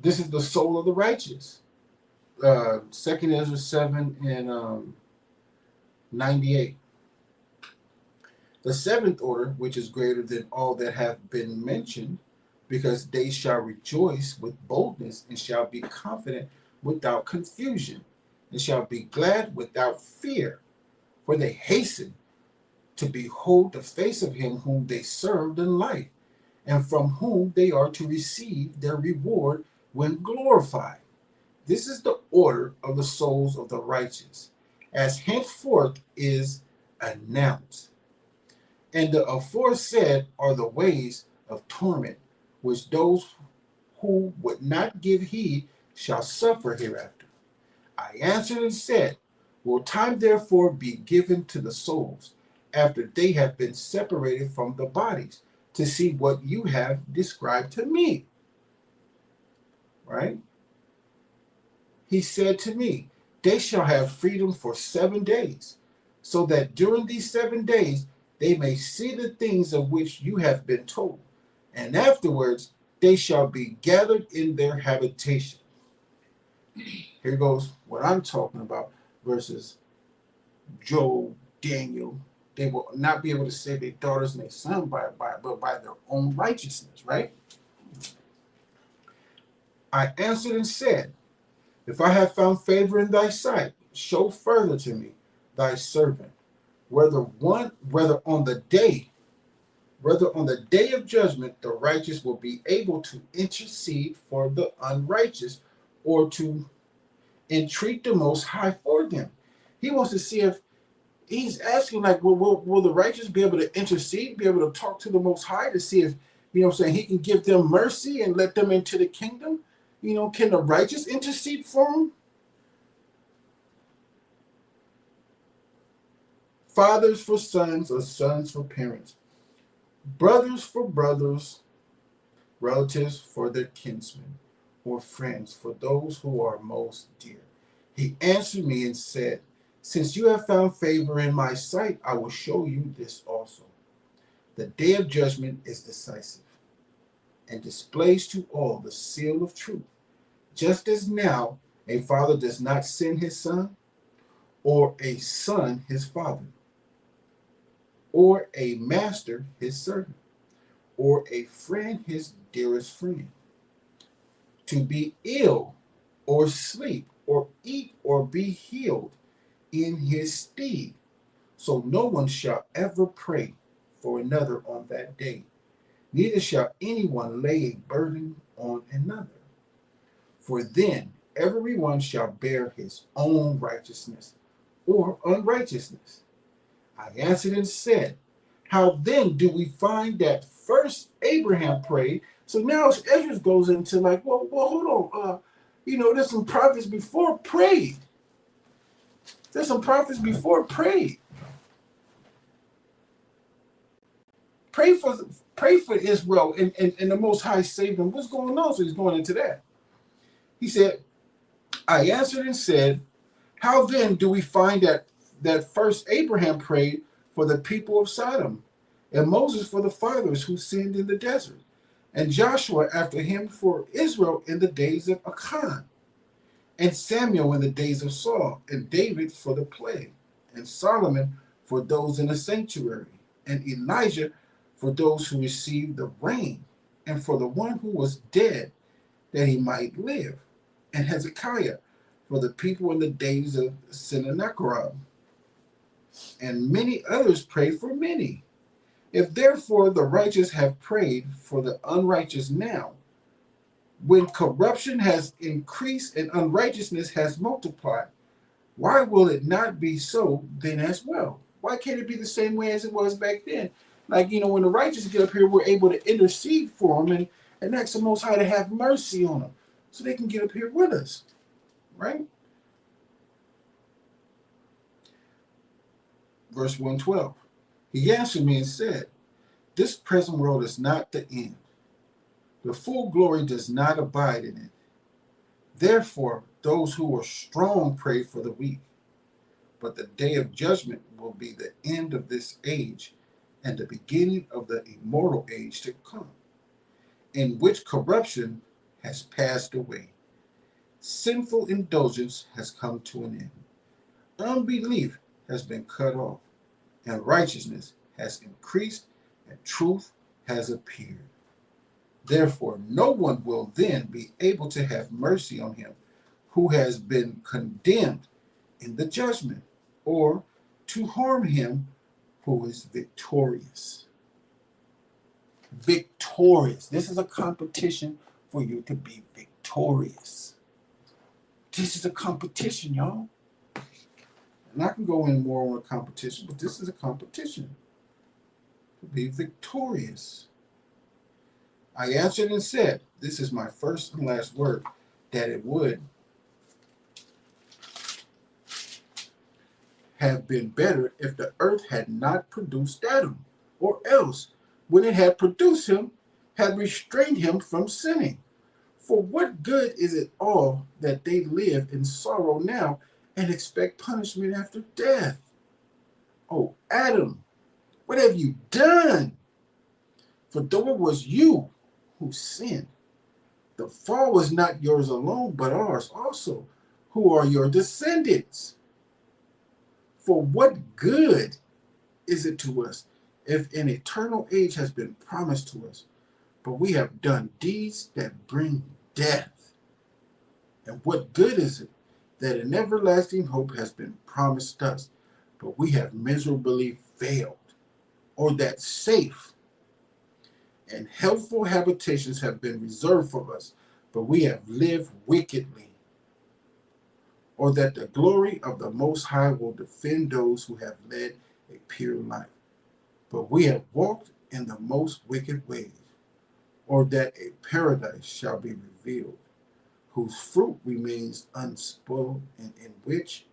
this is the soul of the righteous. 2nd Ezra 7 and 98. The seventh order, which is greater than all that have been mentioned, because they shall rejoice with boldness and shall be confident without confusion, and shall be glad without fear, for they hasten to behold the face of him whom they served in life, and from whom they are to receive their reward when glorified. This is the order of the souls of the righteous, as henceforth is announced. And the aforesaid are the ways of torment, which those who would not give heed shall suffer hereafter. I answered and said, will time therefore be given to the souls, after they have been separated from the bodies, to see what you have described to me? Right? He said to me, they shall have freedom for 7 days, so that during these 7 days they may see the things of which you have been told, and afterwards they shall be gathered in their habitation. Here goes what I'm talking about versus Job, Daniel. They will not be able to save their daughters and their sons but by their own righteousness, right? I answered and said, if I have found favor in thy sight, show further to me thy servant, whether on the day of judgment the righteous will be able to intercede for the unrighteous, or to entreat the Most High for them. He wants to see if he's asking, like, will the righteous be able to intercede, be able to talk to the Most High to see if, he can give them mercy and let them into the kingdom? Can the righteous intercede for them? Fathers for sons or sons for parents, brothers for brothers, relatives for their kinsmen, or friends for those who are most dear. He answered me and said, Since you have found favor in my sight, I will show you this also. The day of judgment is decisive and displays to all the seal of truth. Just as now a father does not send his son, or a son his father, or a master his servant, or a friend his dearest friend, to be ill, or sleep, or eat, or be healed in his stead. So no one shall ever pray for another on that day, neither shall anyone lay a burden on another. For then everyone shall bear his own righteousness or unrighteousness. I answered and said, how then do we find that first Abraham prayed? So now Ezra goes into like, well, hold on. There's some prophets before prayed. There's some prophets before prayed. Pray for Israel and the Most High saved them. What's going on? So he's going into that. He said, I answered and said, how then do we find that first Abraham prayed for the people of Sodom, and Moses for the fathers who sinned in the desert, and Joshua after him for Israel in the days of Achan, and Samuel in the days of Saul, and David for the plague, and Solomon for those in the sanctuary, and Elijah for those who received the rain, and for the one who was dead, that he might live, and Hezekiah for the people in the days of Sennacherib, and many others prayed for many. If therefore the righteous have prayed for the unrighteous now, when corruption has increased and unrighteousness has multiplied, why will it not be so then as well? Why can't it be the same way as it was back then? Like, when the righteous get up here, we're able to intercede for them and ask the Most High to have mercy on them so they can get up here with us, right? Verse 112. He answered me and said, this present world is not the end. The full glory does not abide in it. Therefore, those who are strong pray for the weak. But the day of judgment will be the end of this age and the beginning of the immortal age to come, in which corruption has passed away. Sinful indulgence has come to an end. Unbelief has been cut off, and righteousness has increased, and truth has appeared. Therefore, no one will then be able to have mercy on him who has been condemned in the judgment, or to harm him who is victorious. Victorious. This is a competition for you to be victorious. This is a competition, y'all. And I can go in more on a competition, but this is a competition to be victorious. I answered and said, this is my first and last word, that it would have been better if the earth had not produced Adam, or else, when it had produced him, had restrained him from sinning. For what good is it all that they live in sorrow now and expect punishment after death? Oh, Adam, what have you done? For though it was you who sinned, the fall was not yours alone, but ours also, who are your descendants. For what good is it to us if an eternal age has been promised to us, but we have done deeds that bring death? And what good is it that an everlasting hope has been promised us, but we have miserably failed? Or that safe and healthful habitations have been reserved for us, but we have lived wickedly? Or that the glory of the Most High will defend those who have led a pure life, but we have walked in the most wicked ways? Or that a paradise shall be revealed, whose fruit remains unspoiled, and in which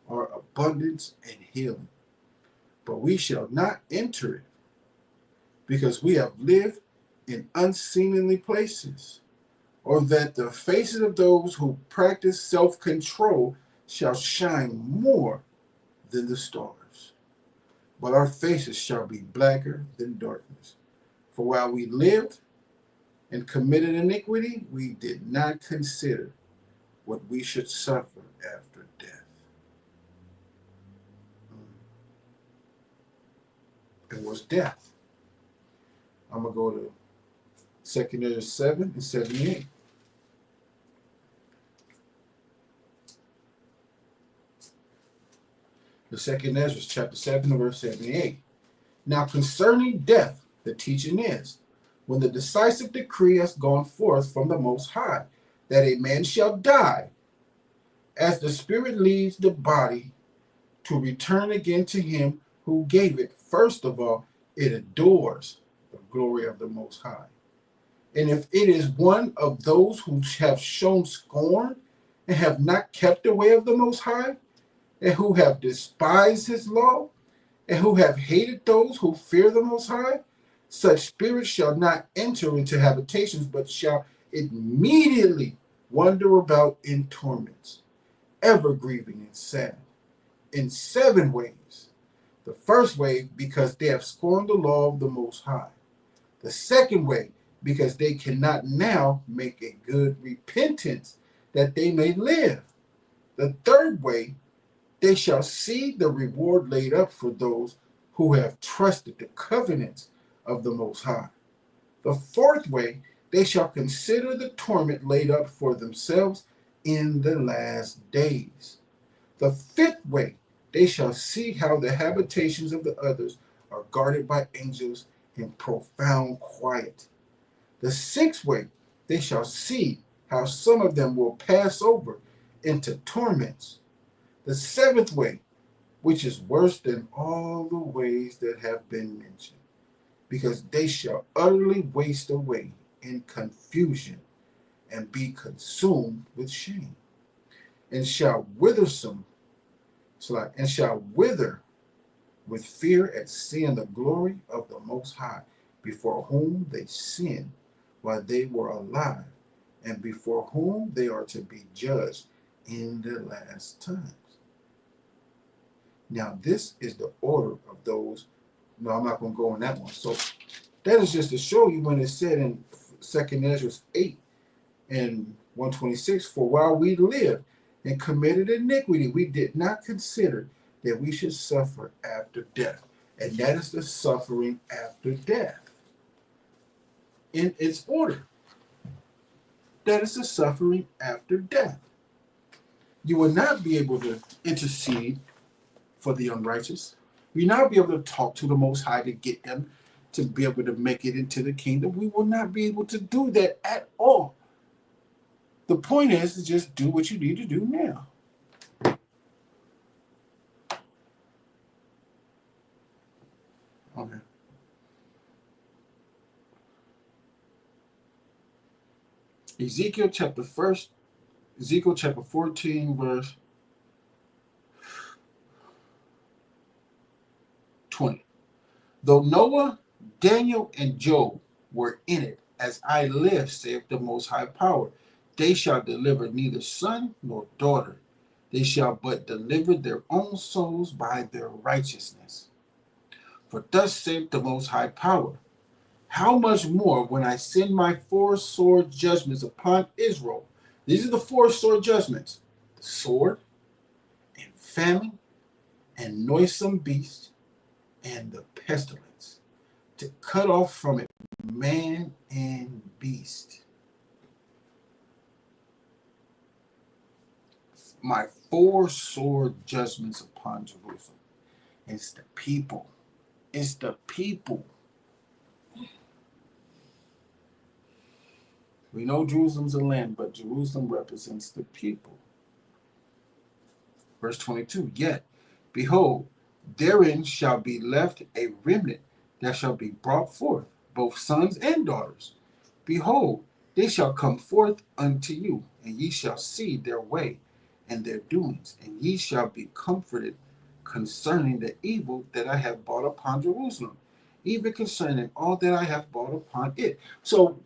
are abundance and healing, but we shall not enter it, because we have lived in unseemly places? Or that the faces of those who practice self-control shall shine more, than the stars, but our faces shall be blacker than darkness. For while we lived and committed iniquity, we did not consider what we should suffer after death. It was death. I'm going to go to 2 Ezra 7 and 78. The 2 Ezra chapter 7 verse 78. Now concerning death, the teaching is, when the decisive decree has gone forth from the Most High, that a man shall die, as the spirit leaves the body to return again to him who gave it, first of all, it adores the glory of the Most High. And if it is one of those who have shown scorn and have not kept the way of the Most High, and who have despised his law, and who have hated those who fear the Most High, such spirits shall not enter into habitations, but shall immediately wander about in torments, ever grieving and sad, in 7 ways. The first way, because they have scorned the law of the Most High. The second way, because they cannot now make a good repentance that they may live. The third way, they shall see the reward laid up for those who have trusted the covenants of the Most High. The fourth way, they shall consider the torment laid up for themselves in the last days. The fifth way, they shall see how the habitations of the others are guarded by angels in profound quiet. The sixth way, they shall see how some of them will pass over into torments. The seventh way, which is worse than all the ways that have been mentioned, because they shall utterly waste away in confusion and be consumed with shame, and shall wither with fear at seeing the glory of the Most High, before whom they sinned while they were alive, and before whom they are to be judged in the last times. Now, this is the order of those. No, I'm not going to go on that one. So that is just to show you when it said in 2 Ezra 8 and 126, for while we lived and committed iniquity, we did not consider that we should suffer after death. And that is the suffering after death. In its order. That is the suffering after death. You will not be able to intercede for the unrighteous. We will not be able to talk to the Most High to get them to be able to make it into the kingdom. We will not be able to do that at all. The point is to just do what you need to do now. Okay. Ezekiel chapter 14, verse 20. Though Noah, Daniel, and Job were in it, as I live, saith the Most High Power, they shall deliver neither son nor daughter. They shall but deliver their own souls by their righteousness. For thus saith the Most High Power, how much more when I send my 4 sword judgments upon Israel? These are the 4 sword judgments: the sword, and famine, and noisome beast, and the pestilence, to cut off from it man and beast. My 4 sword judgments upon Jerusalem. It's the people. It's the people. We know Jerusalem's a land, but Jerusalem represents the people. Verse 22, yet, behold, therein shall be left a remnant that shall be brought forth, both sons and daughters. Behold, they shall come forth unto you, and ye shall see their way and their doings, and ye shall be comforted concerning the evil that I have brought upon Jerusalem, even concerning all that I have brought upon it. So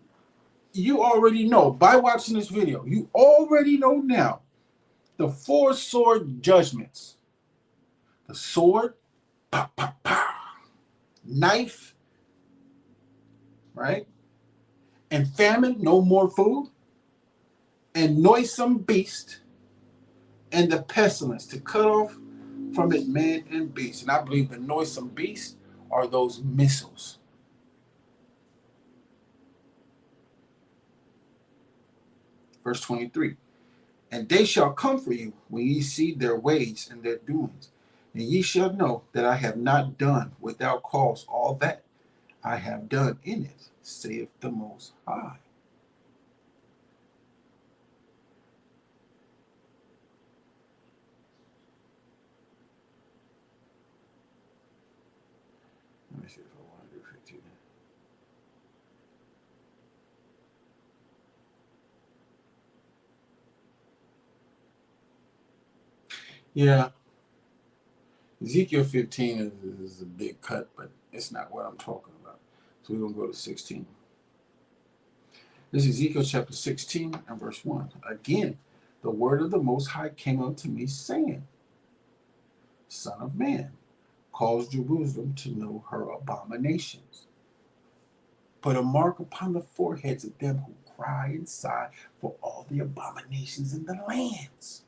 you already know, by watching this video, you already know now the 4 sword judgments. the sword, pow, pow, pow, knife, right? And famine, no more food, and noisome beast, and the pestilence to cut off from it man and beast. And I believe the noisome beast are those missiles. Verse 23. And they shall come for you when ye see their ways and their doings. And ye shall know that I have not done without cause all that I have done in it, saith the Most High. Let me see if I want to do 15. Yeah, Ezekiel 15 is a big cut, but it's not what I'm talking about. So we're going to go to 16. This is Ezekiel chapter 16 and verse 1. Again, the word of the Most High came unto me, saying, Son of man, cause Jerusalem to know her abominations. Put a mark upon the foreheads of them who cry and sigh for all the abominations in the lands.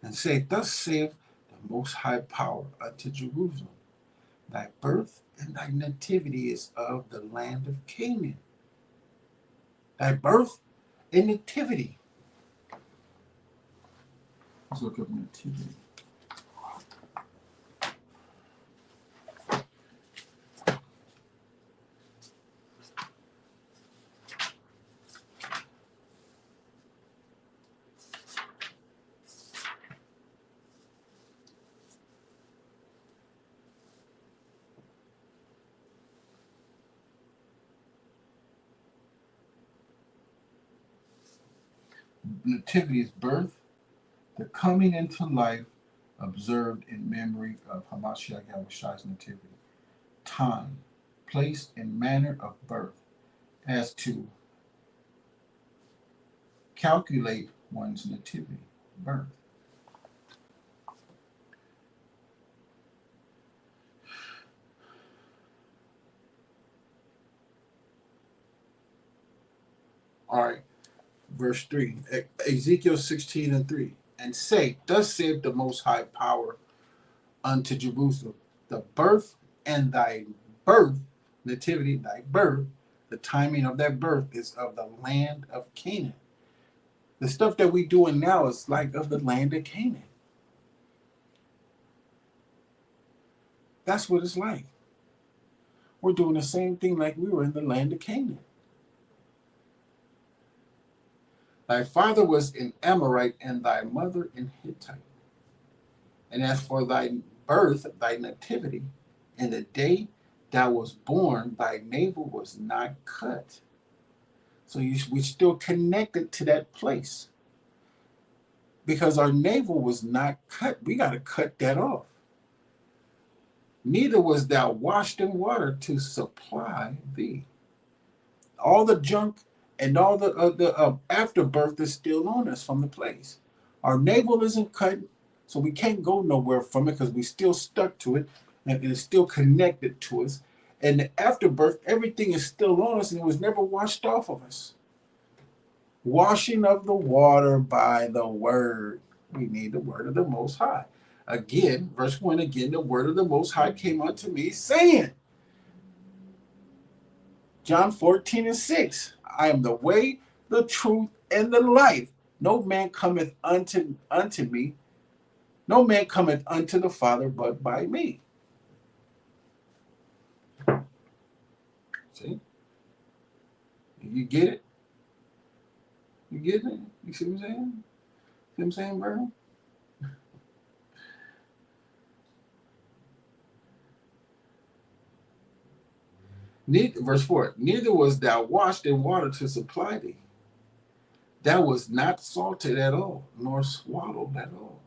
And say, Thus saith the Most High Power unto Jerusalem, Thy birth and thy nativity is of the land of Canaan. Thy birth and nativity. Let's look up nativity. Nativity is birth, the coming into life observed in memory of Hamashiach Yahweh's nativity. Time, place, and manner of birth as to calculate one's nativity, birth. All right, verse 3, Ezekiel 16 and 3. And say, Thus saith the Most High Power unto Jerusalem, the birth and thy birth, nativity, thy birth, the timing of that birth is of the land of Canaan. The stuff that we doing now is like of the land of Canaan. That's what it's like. We're doing the same thing like we were in the land of Canaan. Thy father was an Amorite, and thy mother an Hittite. And as for thy birth, thy nativity, in the day thou was born, thy navel was not cut. So we still connected to that place. Because our navel was not cut. We got to cut that off. Neither was thou washed in water to supply thee. All the junk and all the afterbirth is still on us from the place. Our navel isn't cut, so we can't go nowhere from it because we still stuck to it, and it's still connected to us. And the afterbirth, everything is still on us, and it was never washed off of us. Washing of the water by the word. We need the word of the Most High. Again, verse 1, again, the word of the Most High came unto me, saying, John 14 and 6, I am the way, the truth, and the life. No man cometh unto me. No man cometh unto the Father but by me. See? You get it? You get it? You see what I'm saying? See what I'm saying, bro? Verse 4, neither was thou washed in water to supply thee. Thou was not salted at all, nor swallowed at all.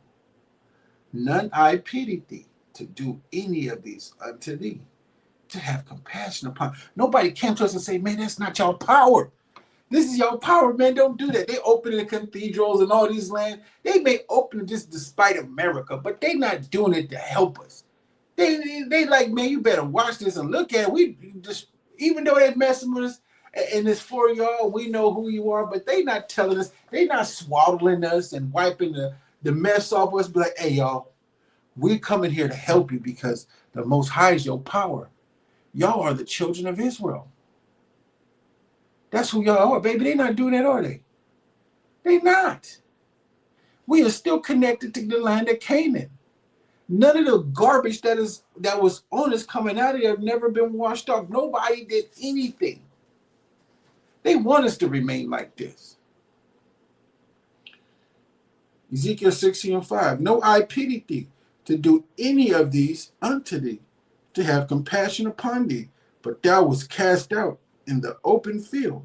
None I pitied thee to do any of these unto thee, to have compassion upon. Nobody came to us and say, man, that's not your power. This is your power, man. Don't do that. They open the cathedrals and all these lands. They may open it just despite America, but they not doing it to help us. They like, man, you better watch this and look at it. We just, even though they messing with us and it's for y'all, we know who you are, but they not telling us, they not swaddling us and wiping the mess off us. Be like, hey, y'all, we coming here to help you because the Most High is your power. Y'all are the children of Israel. That's who y'all are, baby. They not doing that, are they? They not. We are still connected to the land of Canaan. None of the garbage that was on us coming out of there have never been washed off. Nobody did anything. They want us to remain like this. Ezekiel 16:5. No eye pitied thee to do any of these unto thee, to have compassion upon thee, but thou was cast out in the open field.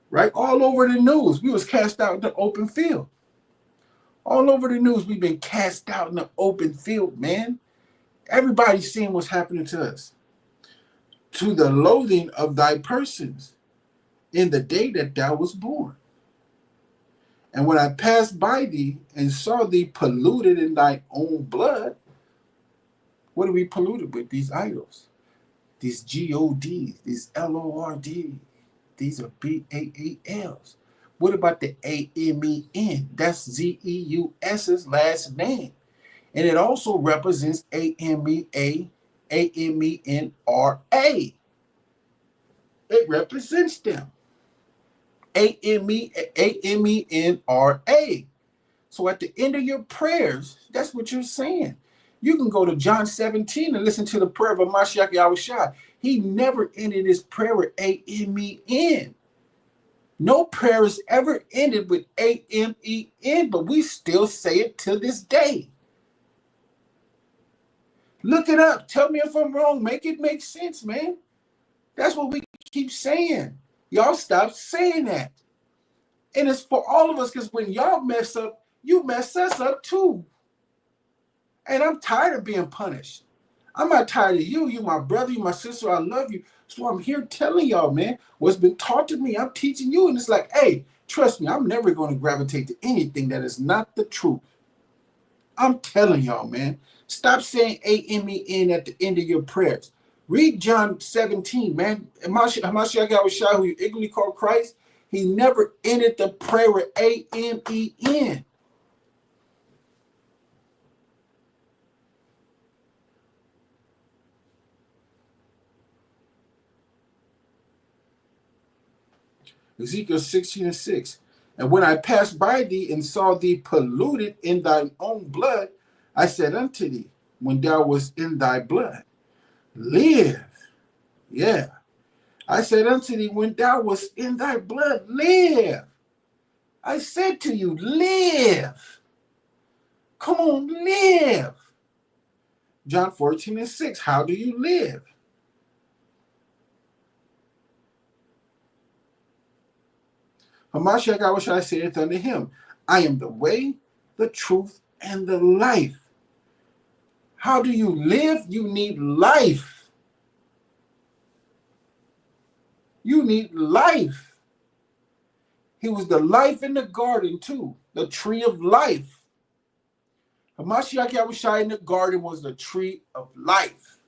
Right? All over the news, we was cast out in the open field. All over the news, we've been cast out in the open field, man. Everybody's seeing what's happening to us. To the loathing of thy persons in the day that thou was born. And when I passed by thee and saw thee polluted in thy own blood, what are we polluted with? These idols, these GODs, these LORD, these are BAALs. What about the AMEN? That's ZEUS's last name. And it also represents AMENRA. It represents them. AMENRA. So at the end of your prayers, that's what you're saying. You can go to John 17 and listen to the prayer of Mashiach Yahushua. He never ended his prayer with AMEN. No prayer is ever ended with AMEN, but we still say it to this day. Look it up. Tell me if I'm wrong. Make it make sense, man. That's what we keep saying. Y'all stop saying that. And it's for all of us, because when y'all mess up, you mess us up too. And I'm tired of being punished. I'm not tired of you. You my brother, you my sister. I love you. So I'm here telling y'all, man, what's been taught to me, I'm teaching you. And it's like, hey, trust me, I'm never going to gravitate to anything that is not the truth. I'm telling y'all, man. Stop saying AMEN at the end of your prayers. Read John 17, man. Hamashiach Yahushua, who you ignorantly call Christ, he never ended the prayer with AMEN. Ezekiel 16:6. And when I passed by thee and saw thee polluted in thine own blood, I said unto thee, when thou wast in thy blood, live. Yeah. I said unto thee, when thou wast in thy blood, live. I said to you, live. Come on, live. John 14:6. How do you live? Hamashiach Yahushua saith unto him, I am the way, the truth, and the life. How do you live? You need life. You need life. He was the life in the garden too, the tree of life. Hamashiach Yahushua in the garden was the tree of life.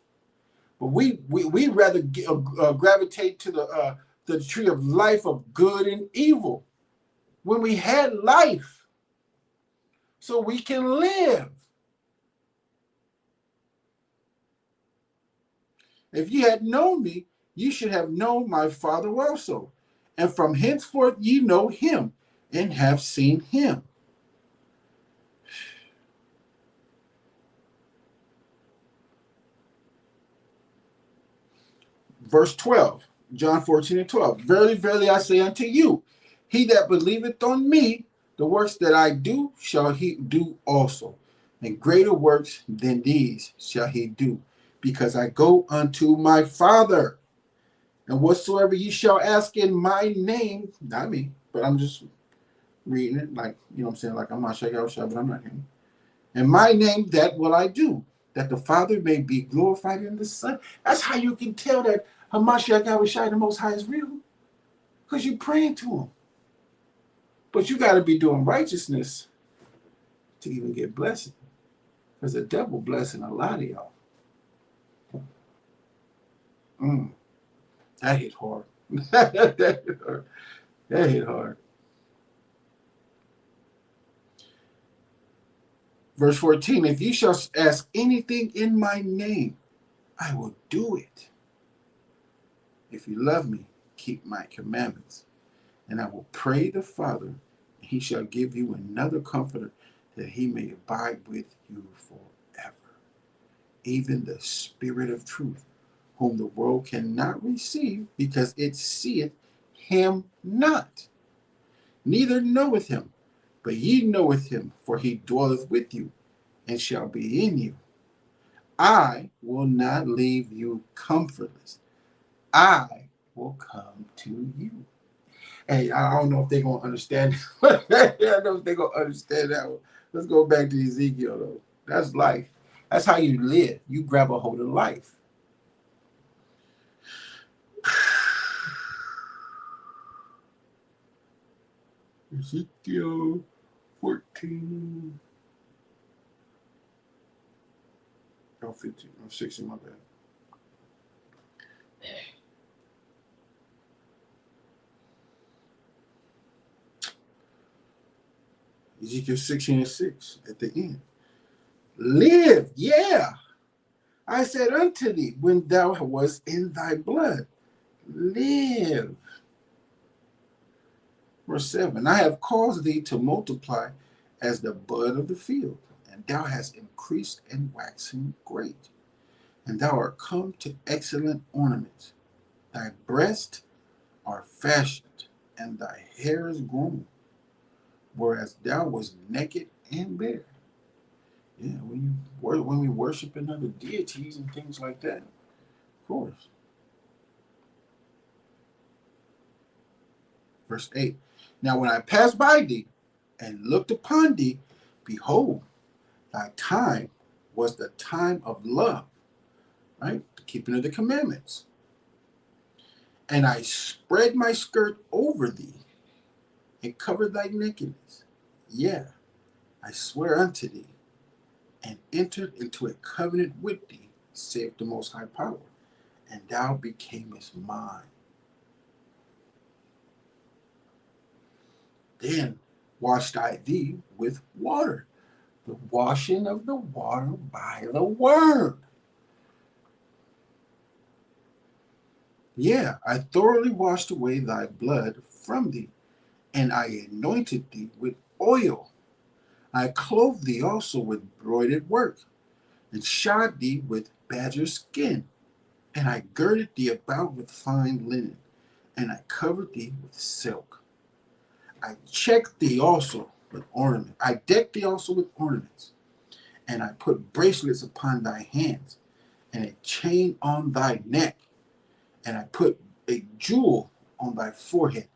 But we rather gravitate to the tree of life of good and evil. When we had life, so we can live. If ye had known me, ye should have known my Father also. And from henceforth ye know him, and have seen him. Verse 12, John 14:12. Verily, verily, I say unto you, he that believeth on me, the works that I do shall he do also. And greater works than these shall he do, because I go unto my Father. And whatsoever ye shall ask in my name, not me, but I'm just reading it like, you know what I'm saying, like I'm not Sheikh Al-Shah, but I'm not him. In my name, that will I do, that the Father may be glorified in the Son. That's how you can tell that Hamashiach Yahushua, the Most High, is real, because you're praying to him. But you got to be doing righteousness to even get blessing. Because the devil blessing a lot of y'all. That hit hard. that hit hard. That hit hard. Verse 14, if you shall ask anything in my name, I will do it. If you love me, keep my commandments. And I will pray the Father, and he shall give you another comforter, that he may abide with you forever. Even the Spirit of truth, whom the world cannot receive, because it seeth him not, neither knoweth him. But ye knoweth him, for he dwelleth with you, and shall be in you. I will not leave you comfortless. I will come to you. Hey, I don't know if they're going to understand. I don't know if they're going to understand that one. Let's go back to Ezekiel, though. That's life. That's how you live. You grab a hold of life. Ezekiel 14. Oh, 15. I'm 16, my bad. Ezekiel 16 and 6 at the end. Live, yeah. I said unto thee, when thou wast in thy blood, live. Verse 7, I have caused thee to multiply as the bud of the field, and thou hast increased and waxen great. And thou art come to excellent ornaments. Thy breasts are fashioned, and thy hair is grown, whereas thou wast naked and bare. Yeah, when we worship another deities and things like that, of course. Verse 8, now when I passed by thee and looked upon thee, behold, thy time was the time of love, right? The keeping of the commandments. And I spread my skirt over thee and covered thy nakedness. Yeah, I swear unto thee, and entered into a covenant with thee, saith the Most High Power, and thou becamest mine. Then washed I thee with water, the washing of the water by the word. Yeah, I thoroughly washed away thy blood from thee, and I anointed thee with oil. I clothed thee also with broidered work, and shod thee with badger skin, and I girded thee about with fine linen, and I covered thee with silk. I checked thee also with ornaments. I decked thee also with ornaments, and I put bracelets upon thy hands, and a chain on thy neck, and I put a jewel on thy forehead,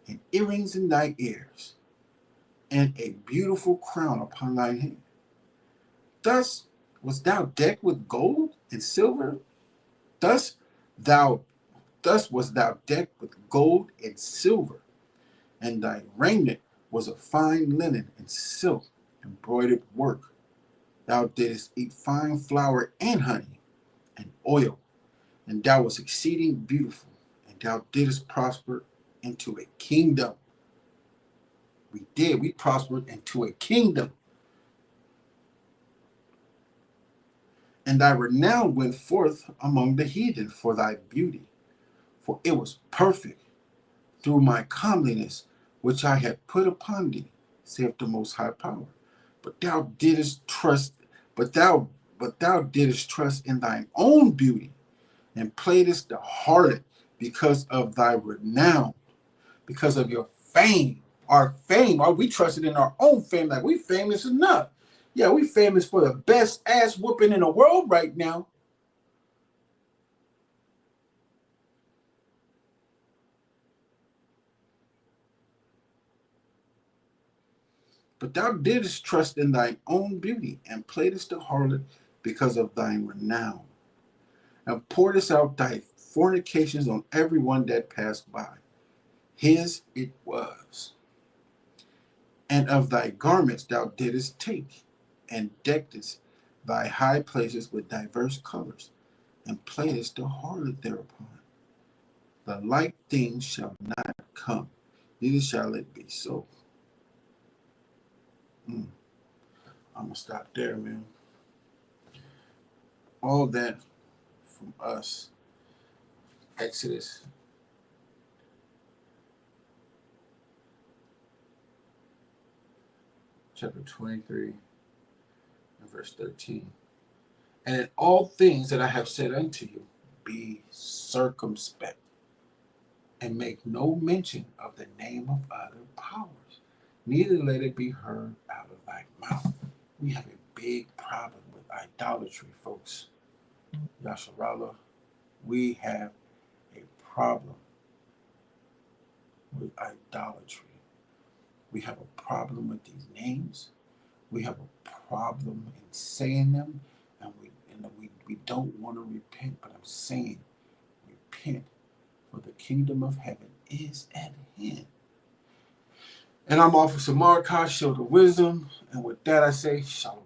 and earrings in thy ears, and a beautiful crown upon thine head. Thus wast thou decked with gold and silver. Thus thou thus wast thou decked with gold and silver, and thy raiment was of fine linen and silk, embroidered work. Thou didst eat fine flour and honey and oil, and thou wast exceeding beautiful, and thou didst prosper into a kingdom. We prospered into a kingdom. And thy renown went forth among the heathen for thy beauty, for it was perfect through my comeliness which I had put upon thee, saith the Most High Power. But thou didst trust, but thou didst trust in thine own beauty, and playedst the harlot because of thy renown, because of your fame. Our fame, are we trusted in our own fame? Like we famous enough. Yeah, we famous for the best ass whooping in the world right now. But thou didst trust in thine own beauty, and playedst the harlot because of thine renown, and pouredst out thy fornications on every one that passed by. His it was. And of thy garments thou didst take, and deckedst thy high places with diverse colors, and playedst the harlot thereupon. The like thing shall not come, neither shall it be so. I'm going to stop there, man. All that from us. Exodus chapter 23 and verse 13. And in all things that I have said unto you, be circumspect, and make no mention of the name of other powers, neither let it be heard out of thy mouth. We have a big problem with idolatry, folks. Yasharallah, we have a problem with idolatry. We have a problem with these names. We have a problem in saying them, and we don't want to repent, but I'm saying repent, for the kingdom of heaven is at hand. And I'm Officer Marcos, show the wisdom, and with that I say, Shalom.